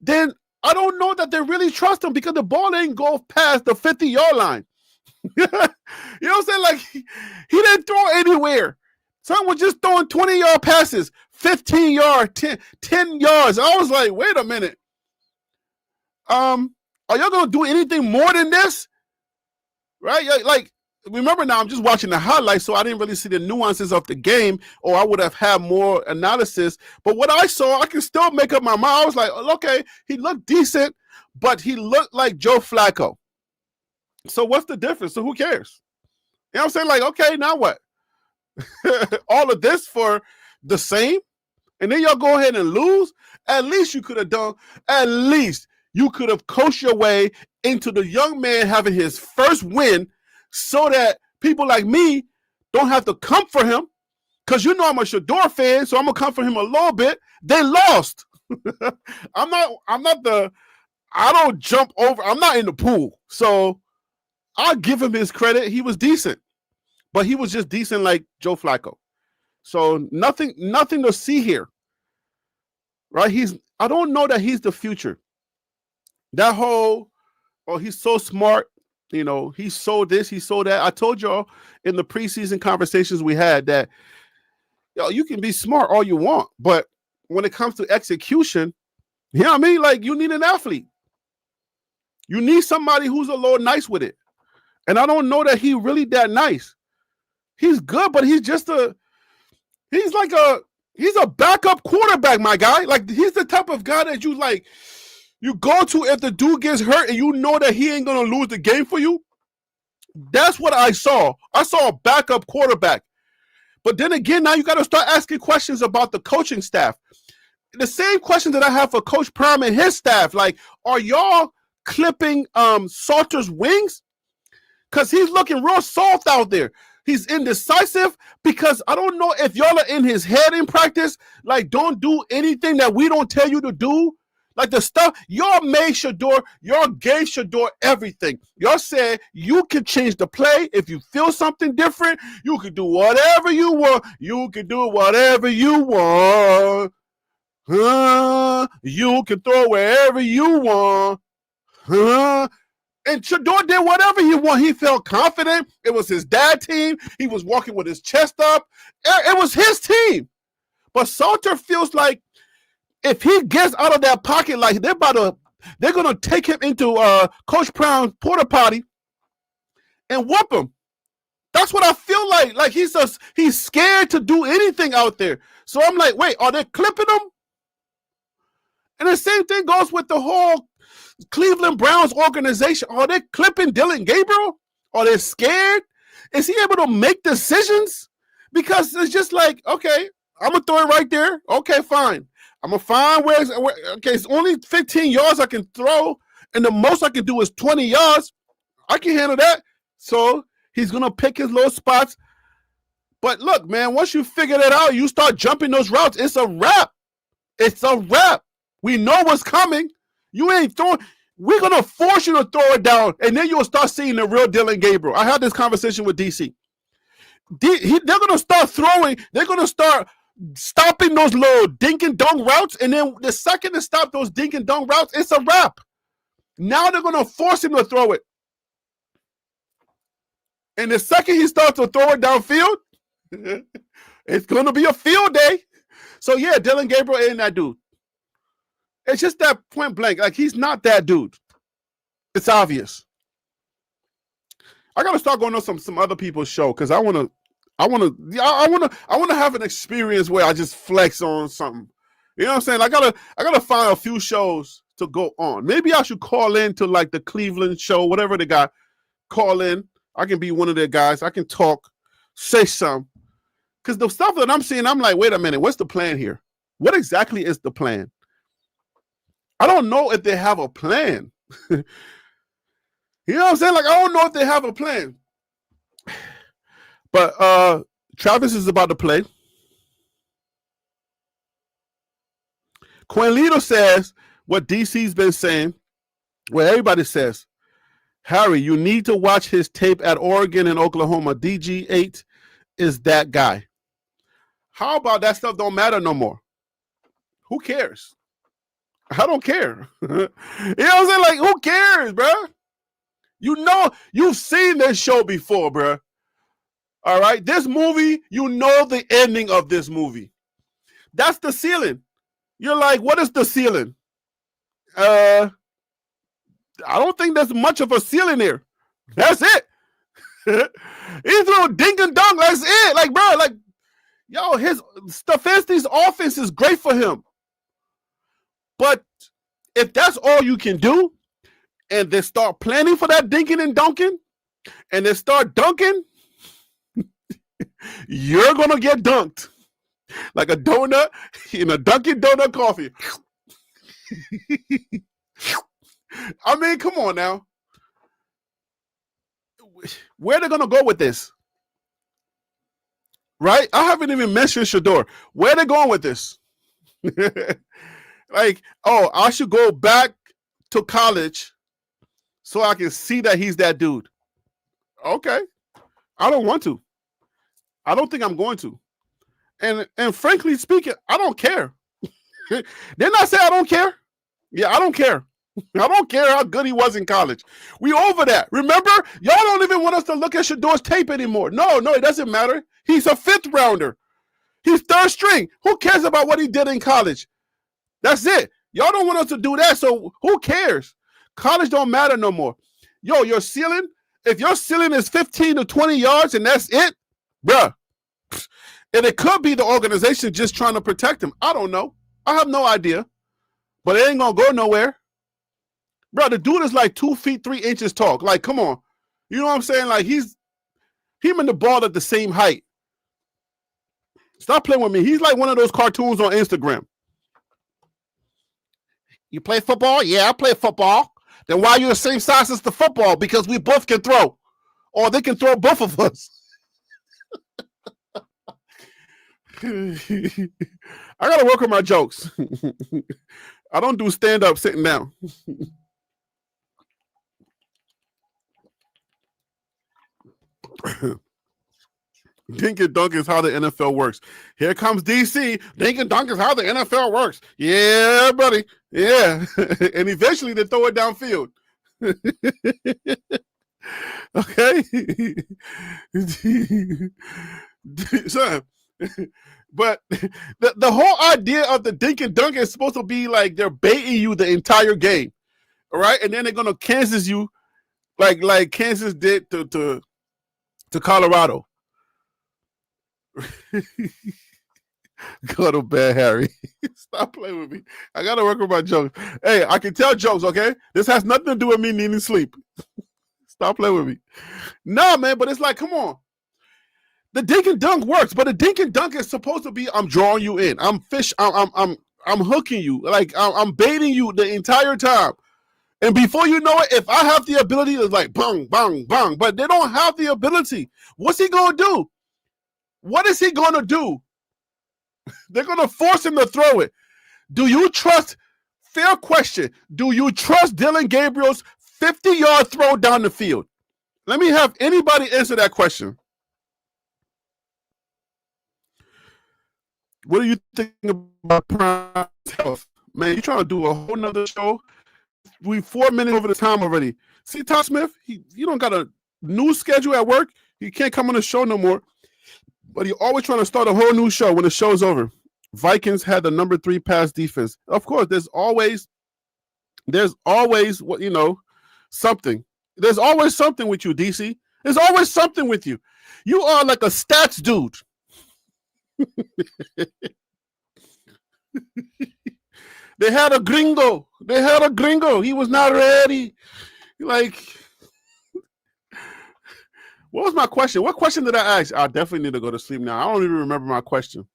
Speaker 1: then I don't know that they really trust him, because the ball ain't go past the 50-yard line. You know what I'm saying? Like, he didn't throw anywhere. Someone was just throwing 20-yard passes, 15 yards, 10 yards. I was like, wait a minute. Are y'all going to do anything more than this? Right? Like, remember now, I'm just watching the highlights, so I didn't really see the nuances of the game, or I would have had more analysis. But what I saw, I can still make up my mind. I was like, okay, he looked decent, but he looked like Joe Flacco. So what's the difference? So who cares? You know what I'm saying? Like, okay, now what? All of this for the same? And then y'all go ahead and lose? At least you could have coached your way into the young man having his first win, so that people like me don't have to come for him, because I'm a Shador fan, so I'm gonna come for him a little bit. They lost. I don't jump over. I'm not in the pool, so I'll give him his credit. He was decent, but he was just decent like Joe Flacco. So nothing to see here, right? I don't know that he's the future. That whole, he's so smart. He sold this, he sold that. I told y'all in the preseason conversations we had that, you can be smart all you want, but when it comes to execution, you know what I mean? Like, you need an athlete. You need somebody who's a little nice with it. And I don't know that he really that nice. He's good, but he's a backup quarterback, my guy. Like, he's the type of guy that you go to if the dude gets hurt and you know that he ain't going to lose the game for you. That's what I saw. I saw a backup quarterback. But then again, now you got to start asking questions about the coaching staff. The same question that I have for Coach Prime and his staff. Like, are y'all clipping Salter's wings? Because he's looking real soft out there. He's indecisive, because I don't know if y'all are in his head in practice. Like, don't do anything that we don't tell you to do. Like, the stuff, y'all made Shador, y'all gave Shador everything. Y'all said you can change the play. If you feel something different, you can do whatever you want. You can do whatever you want. You can throw wherever you want. And Shador did whatever he wanted. He felt confident. It was his dad team. He was walking with his chest up. It was his team. But Salter feels like if he gets out of that pocket, like they're gonna take him into Coach Brown's porta potty and whoop him. That's what I feel like. Like, he's scared to do anything out there. So I'm like, wait, are they clipping him? And the same thing goes with the whole Cleveland Browns organization. Are they clipping Dillon Gabriel? Are they scared? Is he able to make decisions? Because it's just like, okay, I'm going to throw it right there. Okay, fine. I'm going to find where it's only 15 yards I can throw, and the most I can do is 20 yards. I can handle that. So he's going to pick his little spots. But look, man, once you figure that out, you start jumping those routes, it's a wrap. It's a wrap. We know what's coming. You ain't throwing. We're going to force you to throw it down, and then you'll start seeing the real Dillon Gabriel. I had this conversation with DC. They're going to start throwing. They're going to start stopping those little dink and dunk routes, and then the second to stop those dink and dunk routes, it's a wrap. Now they're going to force him to throw it. And the second he starts to throw it downfield, it's going to be a field day. So, yeah, Dillon Gabriel ain't that dude. It's just that point blank. Like, he's not that dude. It's obvious. I got to start going on some other people's show because I want to have an experience where I just flex on something. You know what I'm saying? I gotta find a few shows to go on. Maybe I should call in to like the Cleveland show, whatever they got. Call in. I can be one of their guys. I can talk, say something. Because the stuff that I'm seeing, I'm like, wait a minute, what's the plan here? What exactly is the plan? I don't know if they have a plan. You know what I'm saying? Like, I don't know if they have a plan. But Travis is about to play. Quinlito says what DC's been saying, what everybody says. Harry, you need to watch his tape at Oregon and Oklahoma. DG8 is that guy. How about that stuff don't matter no more? Who cares? I don't care. You know what I'm saying? Like, who cares, bro? You know, you've seen this show before, bro. All right? This movie, you know the ending of this movie. That's the ceiling. You're like, what is the ceiling? I don't think there's much of a ceiling there. That's it. He's little dink and dunk. That's it. Like, bro, like, yo, his Stefanski's offense is great for him. But if that's all you can do, and they start planning for that dinking and dunking, and they start dunking, you're going to get dunked. Like a donut in a Dunkin' Donut coffee. I mean, come on now. Where are they going to go with this? Right? I haven't even mentioned Shador. Where are they going with this? Like, oh, I should go back to college so I can see that he's that dude. Okay. I don't want to. I don't think I'm going to. And frankly speaking, I don't care. Didn't I say I don't care? Yeah, I don't care. I don't care how good he was in college. We over that. Remember? Y'all don't even want us to look at Shador's tape anymore. No, it doesn't matter. He's a fifth rounder. He's third string. Who cares about what he did in college? That's it. Y'all don't want us to do that, so who cares? College don't matter no more. Yo, your ceiling, if your ceiling is 15 to 20 yards and that's it, bruh, and it could be the organization just trying to protect him. I don't know. I have no idea. But it ain't going to go nowhere. Bro, the dude is like 2 feet, 3 inches tall. Like, come on. You know what I'm saying? Like, him and the ball at the same height. Stop playing with me. He's like one of those cartoons on Instagram. You play football? Yeah, I play football. Then why are you the same size as the football? Because we both can throw. Or they can throw both of us. I gotta work on my jokes. I don't do stand-up sitting down. Dink and dunk is how the NFL works. Here comes DC. Dink and dunk is how the NFL works. Yeah, buddy. Yeah. And eventually they throw it downfield. Okay. Son. But the whole idea of the dink and dunk is supposed to be like they're baiting you the entire game. All right. And then they're gonna Kansas you like Kansas did to Colorado. Go to bed, Harry. Stop playing with me. I gotta work with my jokes. Hey, I can tell jokes, okay? This has nothing to do with me needing sleep. Stop playing with me. No, man, but it's like, come on. The dink and dunk works, but the dink and dunk is supposed to be I'm drawing you in. I'm hooking you. Like I'm baiting you the entire time. And before you know it, if I have the ability to like bang, bang, bang, but they don't have the ability, what's he gonna do? What is he gonna do? They're gonna force him to throw it. Do you trust Fair question. Do you trust Dillon Gabriel's 50-yard throw down the field? Let me have anybody answer that question. What do you think about Prime's health? Man, you trying to do a whole nother show? We 4 minutes over the time already. See, Tom Smith, you don't got a new schedule at work. He can't come on the show no more. But he always trying to start a whole new show when the show's over. Vikings had the number 3 pass defense. Of course, there's always what something. There's always something with you, DC. There's always something with you. You are like a stats dude. They had a gringo. He was not ready. Like, what was my question? What question did I ask? I definitely need to go to sleep now. I don't even remember my question.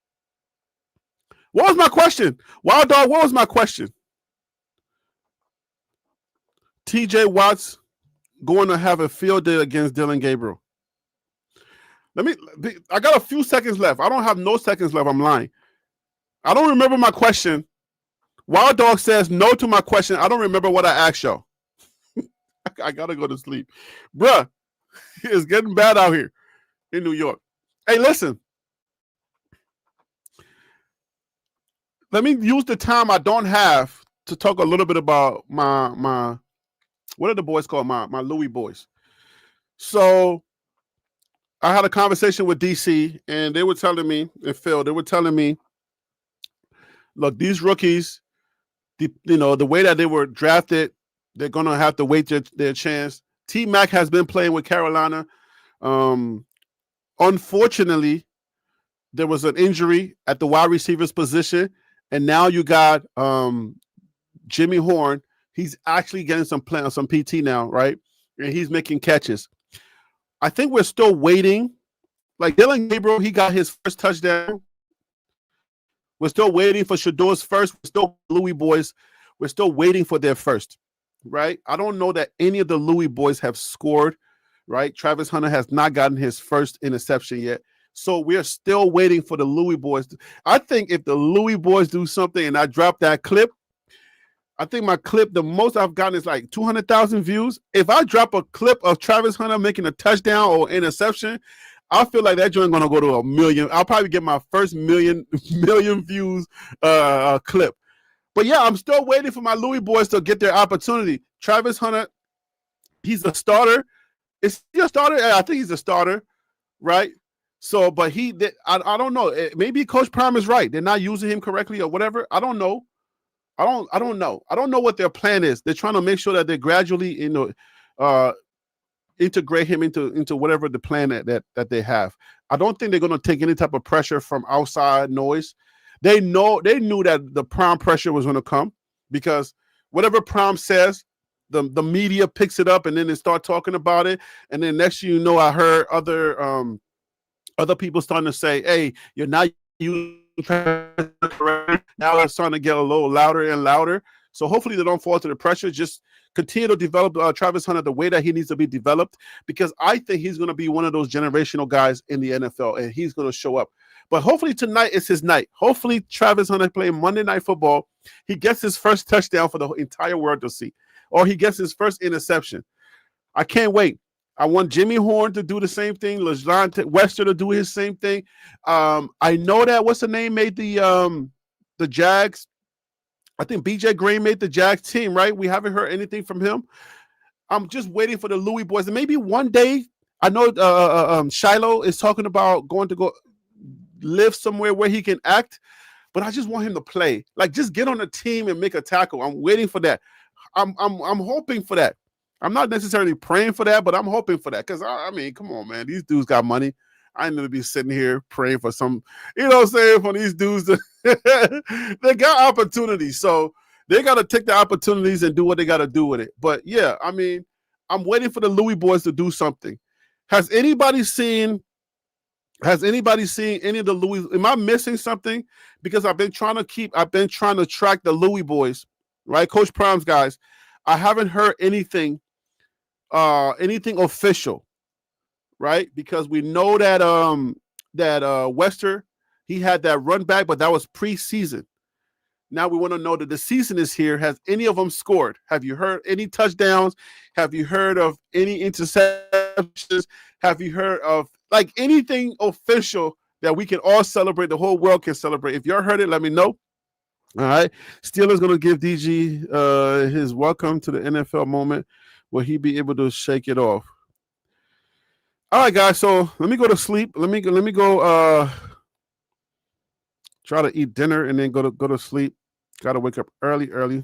Speaker 1: What was my question? Wild Dog, what was my question? TJ Watt's going to have a field day against Dillon Gabriel. I got a few seconds left. I don't have no seconds left. I'm lying. I don't remember my question. Wild Dog says no to my question. I don't remember what I asked y'all. I got to go to sleep. Bruh, it's getting bad out here in New York. Hey, listen. Let me use the time I don't have to talk a little bit about my what are the boys called? My Louis boys. So I had a conversation with DC, and they were telling me, and Phil, they were telling me, look, these rookies, the way that they were drafted, they're going to have to wait their chance. T-Mac has been playing with Carolina. Unfortunately, there was an injury at the wide receivers position, and now you got Jimmy Horn. He's actually getting some PT now, right? And he's making catches. I think we're still waiting. Like Dillon Gabriel, he got his first touchdown. We're still waiting for Shadour's first. We're still Louis boys. We're still waiting for their first, right? I don't know that any of the Louis boys have scored, right? Travis Hunter has not gotten his first interception yet. So we're still waiting for the Louis boys. I think if the Louis boys do something and I drop that clip, I think my clip, the most I've gotten is like 200,000 views. If I drop a clip of Travis Hunter making a touchdown or interception, I feel like that joint going to go to 1 million. I'll probably get my first million views clip. But yeah, I'm still waiting for my Louis boys to get their opportunity. Travis Hunter, he's a starter. Is he a starter? I think he's a starter, right? So, but I don't know. Maybe Coach Prime is right. They're not using him correctly or whatever. I don't know. I don't know. I don't know what their plan is. They're trying to make sure that they gradually, integrate him into whatever the plan that they have. I don't think they're going to take any type of pressure from outside noise. They knew that the Prime pressure was going to come because whatever Prime says, the media picks it up and then they start talking about it. And then next thing you know, I heard other people starting to say, "Hey, you're not using." Now it's starting to get a little louder and louder. So hopefully they don't fall to the pressure. Just continue to develop Travis Hunter the way that he needs to be developed, because I think he's going to be one of those generational guys in the NFL, and he's going to show up. But hopefully tonight is his night. Hopefully Travis Hunter playing Monday Night Football, he gets his first touchdown for the entire world to see, or he gets his first interception. I can't wait. I want Jimmy Horn to do the same thing. LeJean Wester to do his same thing. I know that what's the name made the Jags. I think BJ Green made the Jags team, right? We haven't heard anything from him. I'm just waiting for the Louis boys, and maybe one day. I know Shiloh is talking about going to go live somewhere where he can act, but I just want him to play. Like, just get on a team and make a tackle. I'm waiting for that. I'm hoping for that. I'm not necessarily praying for that, but I'm hoping for that. Because, I mean, come on, man. These dudes got money. I ain't going to be sitting here praying for some, you know what I'm saying, for these dudes. They got opportunities. So they got to take the opportunities and do what they got to do with it. But, yeah, I mean, I'm waiting for the Louis boys to do something. Has anybody seen any of the Louis? Am I missing something? Because I've been trying to track the Louis boys, right? Coach Prime's guys. I haven't heard anything official, right? Because we know that Wester, he had that run back, but that was preseason. Now we want to know that the season is here. Has any of them scored? Have you heard any touchdowns? Have you heard of any interceptions? Have you heard of like anything official that we can all celebrate? The whole world can celebrate. If y'all heard it, let me know. All right. Steelers going to give DG his welcome to the NFL moment. Will he be able to shake it off? All right, guys. So let me go to sleep. Let me go try to eat dinner and then go to sleep. Got to wake up early.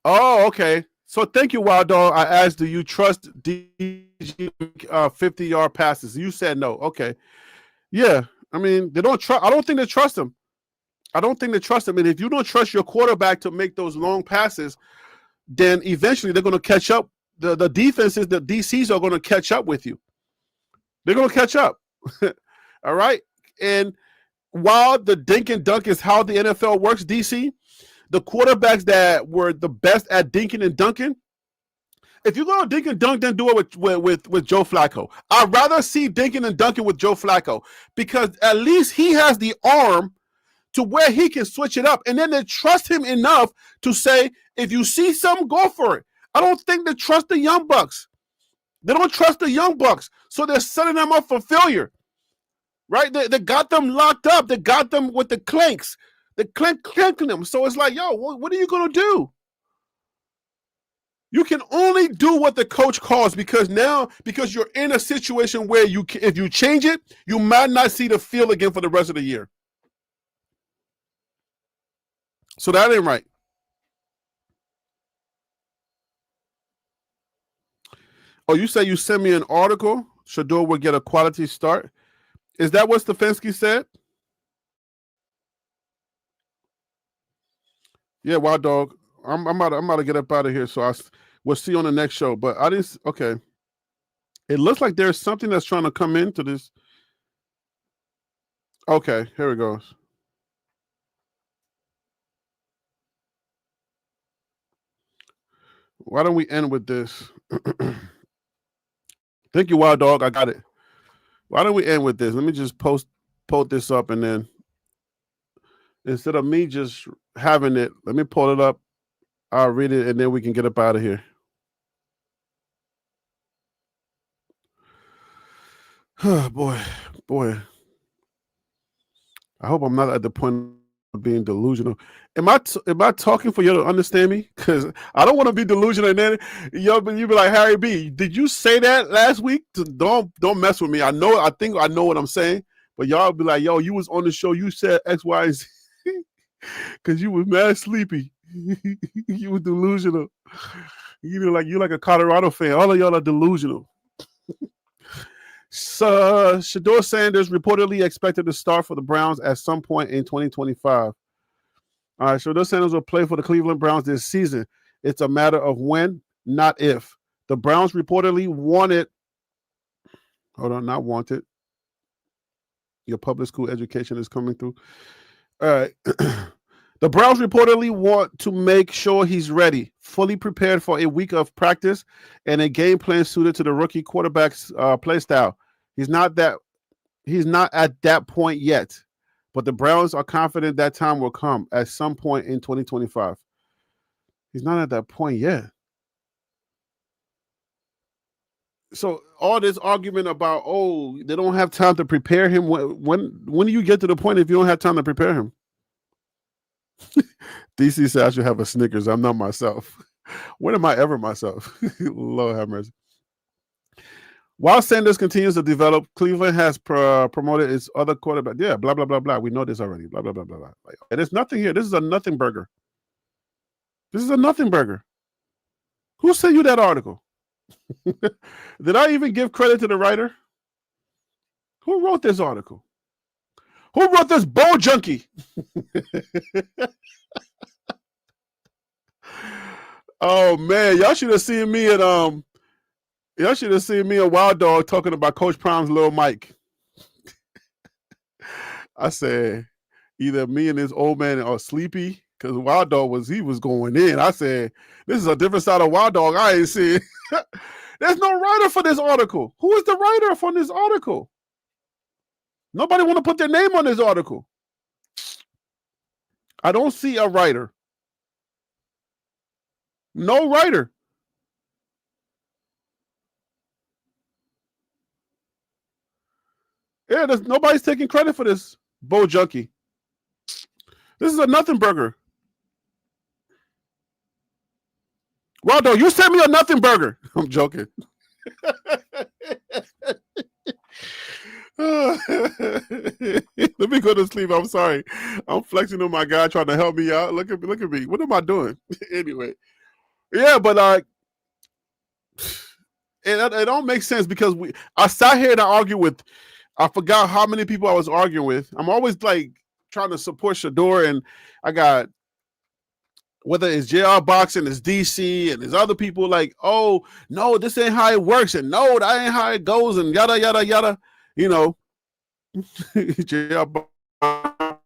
Speaker 1: Oh, okay. So thank you, Wild Dog. I asked, do you trust DG 50-yard passes? You said no. Okay. Yeah. I mean, they don't trust. I don't think they trust him. And if you don't trust your quarterback to make those long passes, then eventually they're going to catch up. The defenses, the DCs are going to catch up with you. They're going to catch up. All right. And while the dink and dunk is how the NFL works, DC, the quarterbacks that were the best at dinking and dunking, if you're going to dink and dunk, then do it with Joe Flacco. I'd rather see dinking and dunking with Joe Flacco because at least he has the arm to where he can switch it up. And then they trust him enough to say, if you see something, go for it. I don't think they trust the young bucks. They don't trust the young bucks. So they're setting them up for failure. Right? They got them locked up. They got them with the clanks. They clanking them. So it's like, yo, what are you going to do? You can only do what the coach calls because you're in a situation where if you change it, you might not see the field again for the rest of the year. So that ain't right. Oh, you say you sent me an article? Shador would get a quality start. Is that what Stefanski said? Yeah, Wild Dog. I'm about to get up out of here, so we'll see you on the next show. But I didn't. Okay. It looks like there's something that's trying to come into this. Okay, here it goes. Why don't we end with this? Thank you, Wild Dog. I got it. Why don't we end with this? Let me just post this up, and then instead of me just having it, let me pull it up. I'll read it, and then we can get up out of here. Oh, boy. I hope I'm not at the point of being delusional. Am I talking for you to understand me? Because I don't want to be delusional. And then you be like, Harry B, did you say that last week? Don't mess with me. I think I know what I'm saying. But y'all be like, yo, you was on the show. You said X, Y, and Z. Because you was mad sleepy. You were delusional. You're like a Colorado fan. All of y'all are delusional. So, Shador Sanders reportedly expected to start for the Browns at some point in 2025. All right, Shador Sanders will play for the Cleveland Browns this season. It's a matter of when, not if. The Browns reportedly wanted. Hold on, not wanted. Your public school education is coming through. All right. The Browns reportedly want to make sure he's ready, fully prepared for a week of practice and a game plan suited to the rookie quarterback's play style. He's not at that point yet, but the Browns are confident that time will come at some point in 2025. He's not at that point yet. So all this argument about, oh, they don't have time to prepare him. When do you get to the point if you don't have time to prepare him? DC said I should have a Snickers. I'm not myself. When am I ever myself? Lord have mercy. While Sanders continues to develop, Cleveland has promoted its other quarterback. Yeah, blah, blah, blah, blah. We know this already. Blah, blah, blah, blah, blah. And there's nothing here. This is a nothing burger. This is a nothing burger. Who sent you that article? Did I even give credit to the writer? Who wrote this article? Who wrote this Bowl Junkie? Oh man, y'all should have seen me at Wild Dog talking about Coach Prime's little Mike. I said either me and this old man are sleepy because Wild Dog was going in. I said this is a different side of Wild Dog I ain't seen. There's no writer for this article. Who is the writer for this article? Nobody want to put their name on this article. I don't see a writer. No writer. Yeah, nobody's taking credit for this, Bo Junkie. This is a nothing burger. Waldo, you sent me a nothing burger. I'm joking. Let me go to sleep. I'm sorry. I'm flexing on my guy trying to help me out. Look at me. What am I doing? Anyway. Yeah, but it don't make sense because I sat here to argue with, I forgot how many people I was arguing with. I'm always like trying to support Shador, and I got, whether it's JR Boxing, it's DC, and there's other people like, oh, no, this ain't how it works, and no, that ain't how it goes, and yada, yada, yada. You know, JR Boxing.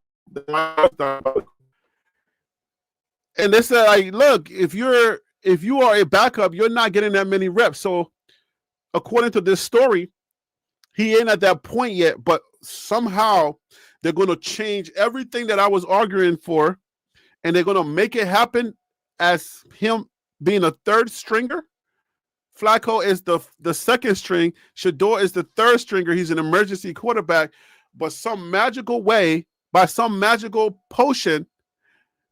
Speaker 1: And they said, like, look, if you are a backup, you're not getting that many reps. So according to this story, he ain't at that point yet, but somehow they're going to change everything that I was arguing for, and they're going to make it happen as him being a third stringer. Flacco is the second string. Shador is the third stringer. He's an emergency quarterback. But some magical way, by some magical potion,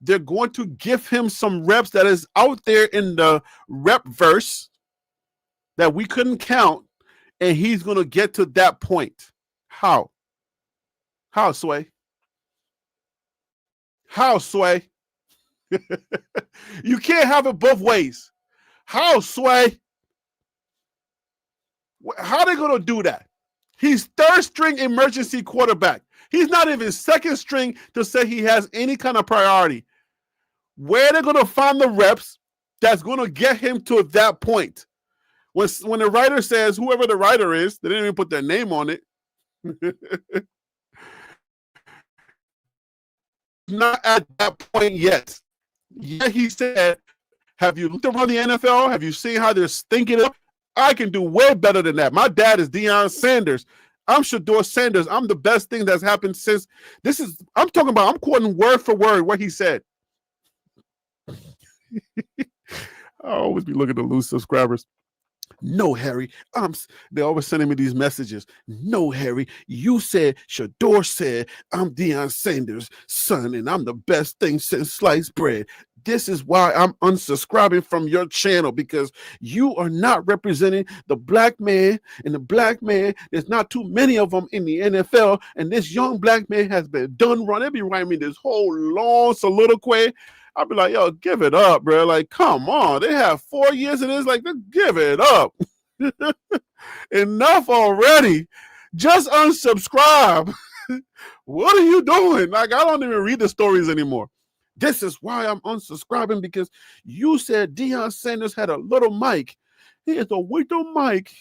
Speaker 1: they're going to give him some reps that is out there in the rep verse that we couldn't count, and he's going to get to that point. How? How, Sway? How, Sway? You can't have it both ways. How, Sway? How are they going to do that? He's third string emergency quarterback. He's not even second string to say he has any kind of priority. Where they're going to find the reps that's going to get him to that point. When the writer says, whoever the writer is, they didn't even put their name on it. Not at that point yet. Yeah, he said, have you looked around the NFL? Have you seen how they're thinking of? I can do way better than that. My dad is Deion Sanders. I'm Shador Sanders. I'm the best thing that's happened since this is, I'm quoting word for word what he said. I'll always be looking to lose subscribers. No, Harry. They're always sending me these messages. No, Harry. You said, Shador said, I'm Deion Sanders' son, and I'm the best thing since sliced bread. This is why I'm unsubscribing from your channel, because you are not representing the black man, and the black man, there's not too many of them in the NFL, and this young black man has been done wrong. They be writing me this whole long soliloquy. I'll be like, yo, give it up, bro. Like, come on. They have 4 years of this. Like, give it up. Enough already. Just unsubscribe. What are you doing? Like, I don't even read the stories anymore. This is why I'm unsubscribing, because you said Deion Sanders had a little mic. He has a little mic.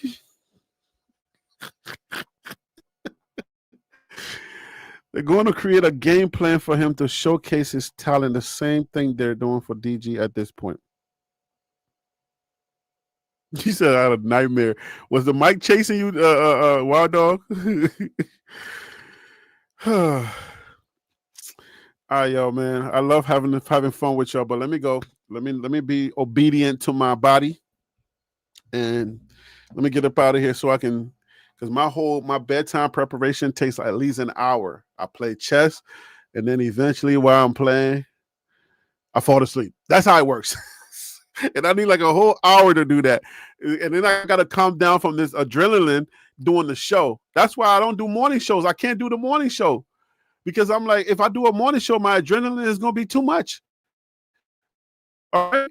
Speaker 1: They're going to create a game plan for him to showcase his talent, the same thing they're doing for DG at this point. He said I had a nightmare. Was the mic chasing you, Wild Dog? All right, yo, man. I love having fun with y'all, but let me go. Let me be obedient to my body, and let me get up out of here so I can, because my bedtime preparation takes at least an hour. I play chess, and then eventually while I'm playing, I fall asleep. That's how it works. And I need like a whole hour to do that. And then I got to calm down from this adrenaline doing the show. That's why I don't do morning shows. I can't do the morning show because I'm like, if I do a morning show, my adrenaline is going to be too much. All right.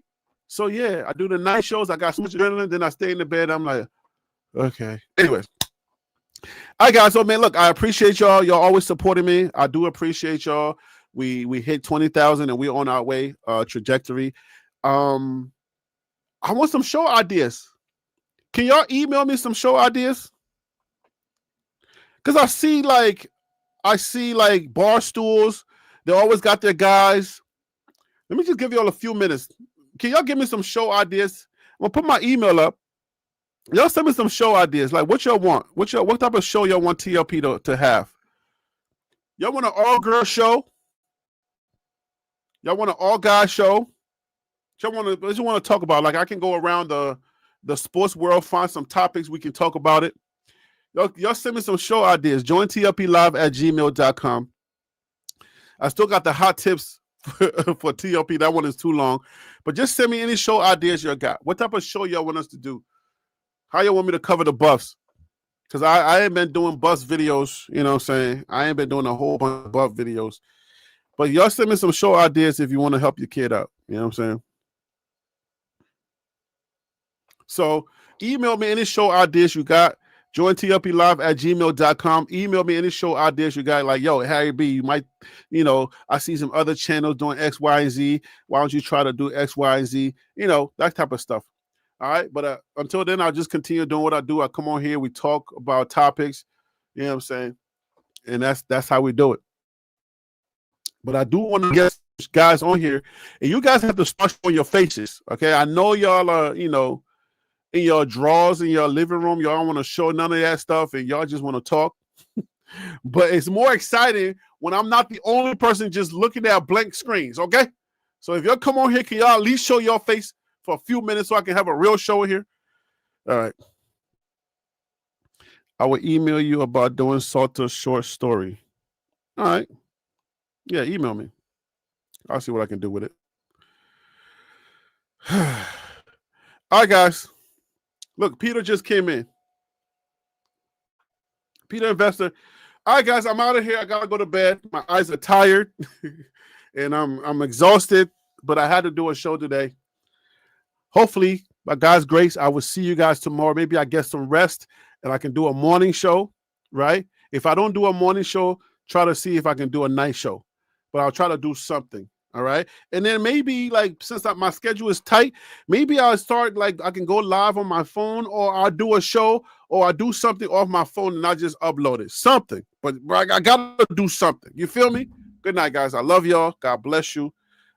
Speaker 1: So yeah, I do the night shows. I got so much adrenaline. Then I stay in the bed. I'm like, okay. Anyways. All right, guys. So, man, look, I appreciate y'all. Y'all always supporting me. I do appreciate y'all. We hit 20,000 and we're on our way trajectory. I want some show ideas. Can y'all email me some show ideas? Because I see like bar stools. They always got their guys. Let me just give y'all a few minutes. Can y'all give me some show ideas? I'm gonna put my email up. Y'all send me some show ideas. Like what y'all want? What type of show y'all want TLP to have? Y'all want an all-girl show? Y'all want an all guys show? What you want to talk about? Like I can go around the sports world, find some topics we can talk about it. Y'all send me some show ideas. Join tlplive@gmail.com. I still got the hot tips for TLP. That one is too long. But just send me any show ideas you got. What type of show y'all want us to do? How y'all want me to cover the buffs? Because I ain't been doing buff videos, you know what I'm saying? I ain't been doing a whole bunch of buff videos. But y'all send me some show ideas if you want to help your kid out. You know what I'm saying? So email me any show ideas you got. Join tlplive@gmail.com. Email me any show ideas you got. Like, yo, Harry B, you might, I see some other channels doing X, Y, and Z. Why don't you try to do X, Y, and Z? That type of stuff. All right. But until then, I'll just continue doing what I do. I come on here. We talk about topics. You know what I'm saying? And that's how we do it. But I do want to get guys on here. And you guys have to start showing your faces. Okay. I know y'all are, in your drawers in your living room, y'all don't want to show none of that stuff and y'all just want to talk. But it's more exciting when I'm not the only person just looking at blank screens, okay? So if y'all come on here, can y'all at least show your face for a few minutes so I can have a real show here? All right. I will email you about doing Salter's short story. All right. Yeah, email me. I'll see what I can do with it. All right, guys. Look, Peter just came in. Peter Investor. All right, guys, I'm out of here. I gotta go to bed. My eyes are tired, and I'm exhausted. But I had to do a show today. Hopefully, by God's grace, I will see you guys tomorrow. Maybe I get some rest, and I can do a morning show. Right? If I don't do a morning show, try to see if I can do a night show. But I'll try to do something. All right. And then maybe since my schedule is tight, maybe I'll start I can go live on my phone, or I'll do a show, or I'll do something off my phone and I just upload it. Something. But I got to do something. You feel me? Good night, guys. I love y'all. God bless you.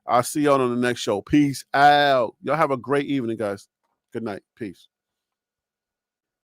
Speaker 1: I'll see y'all on the next show. Peace out. Y'all have a great evening, guys. Good night. Peace.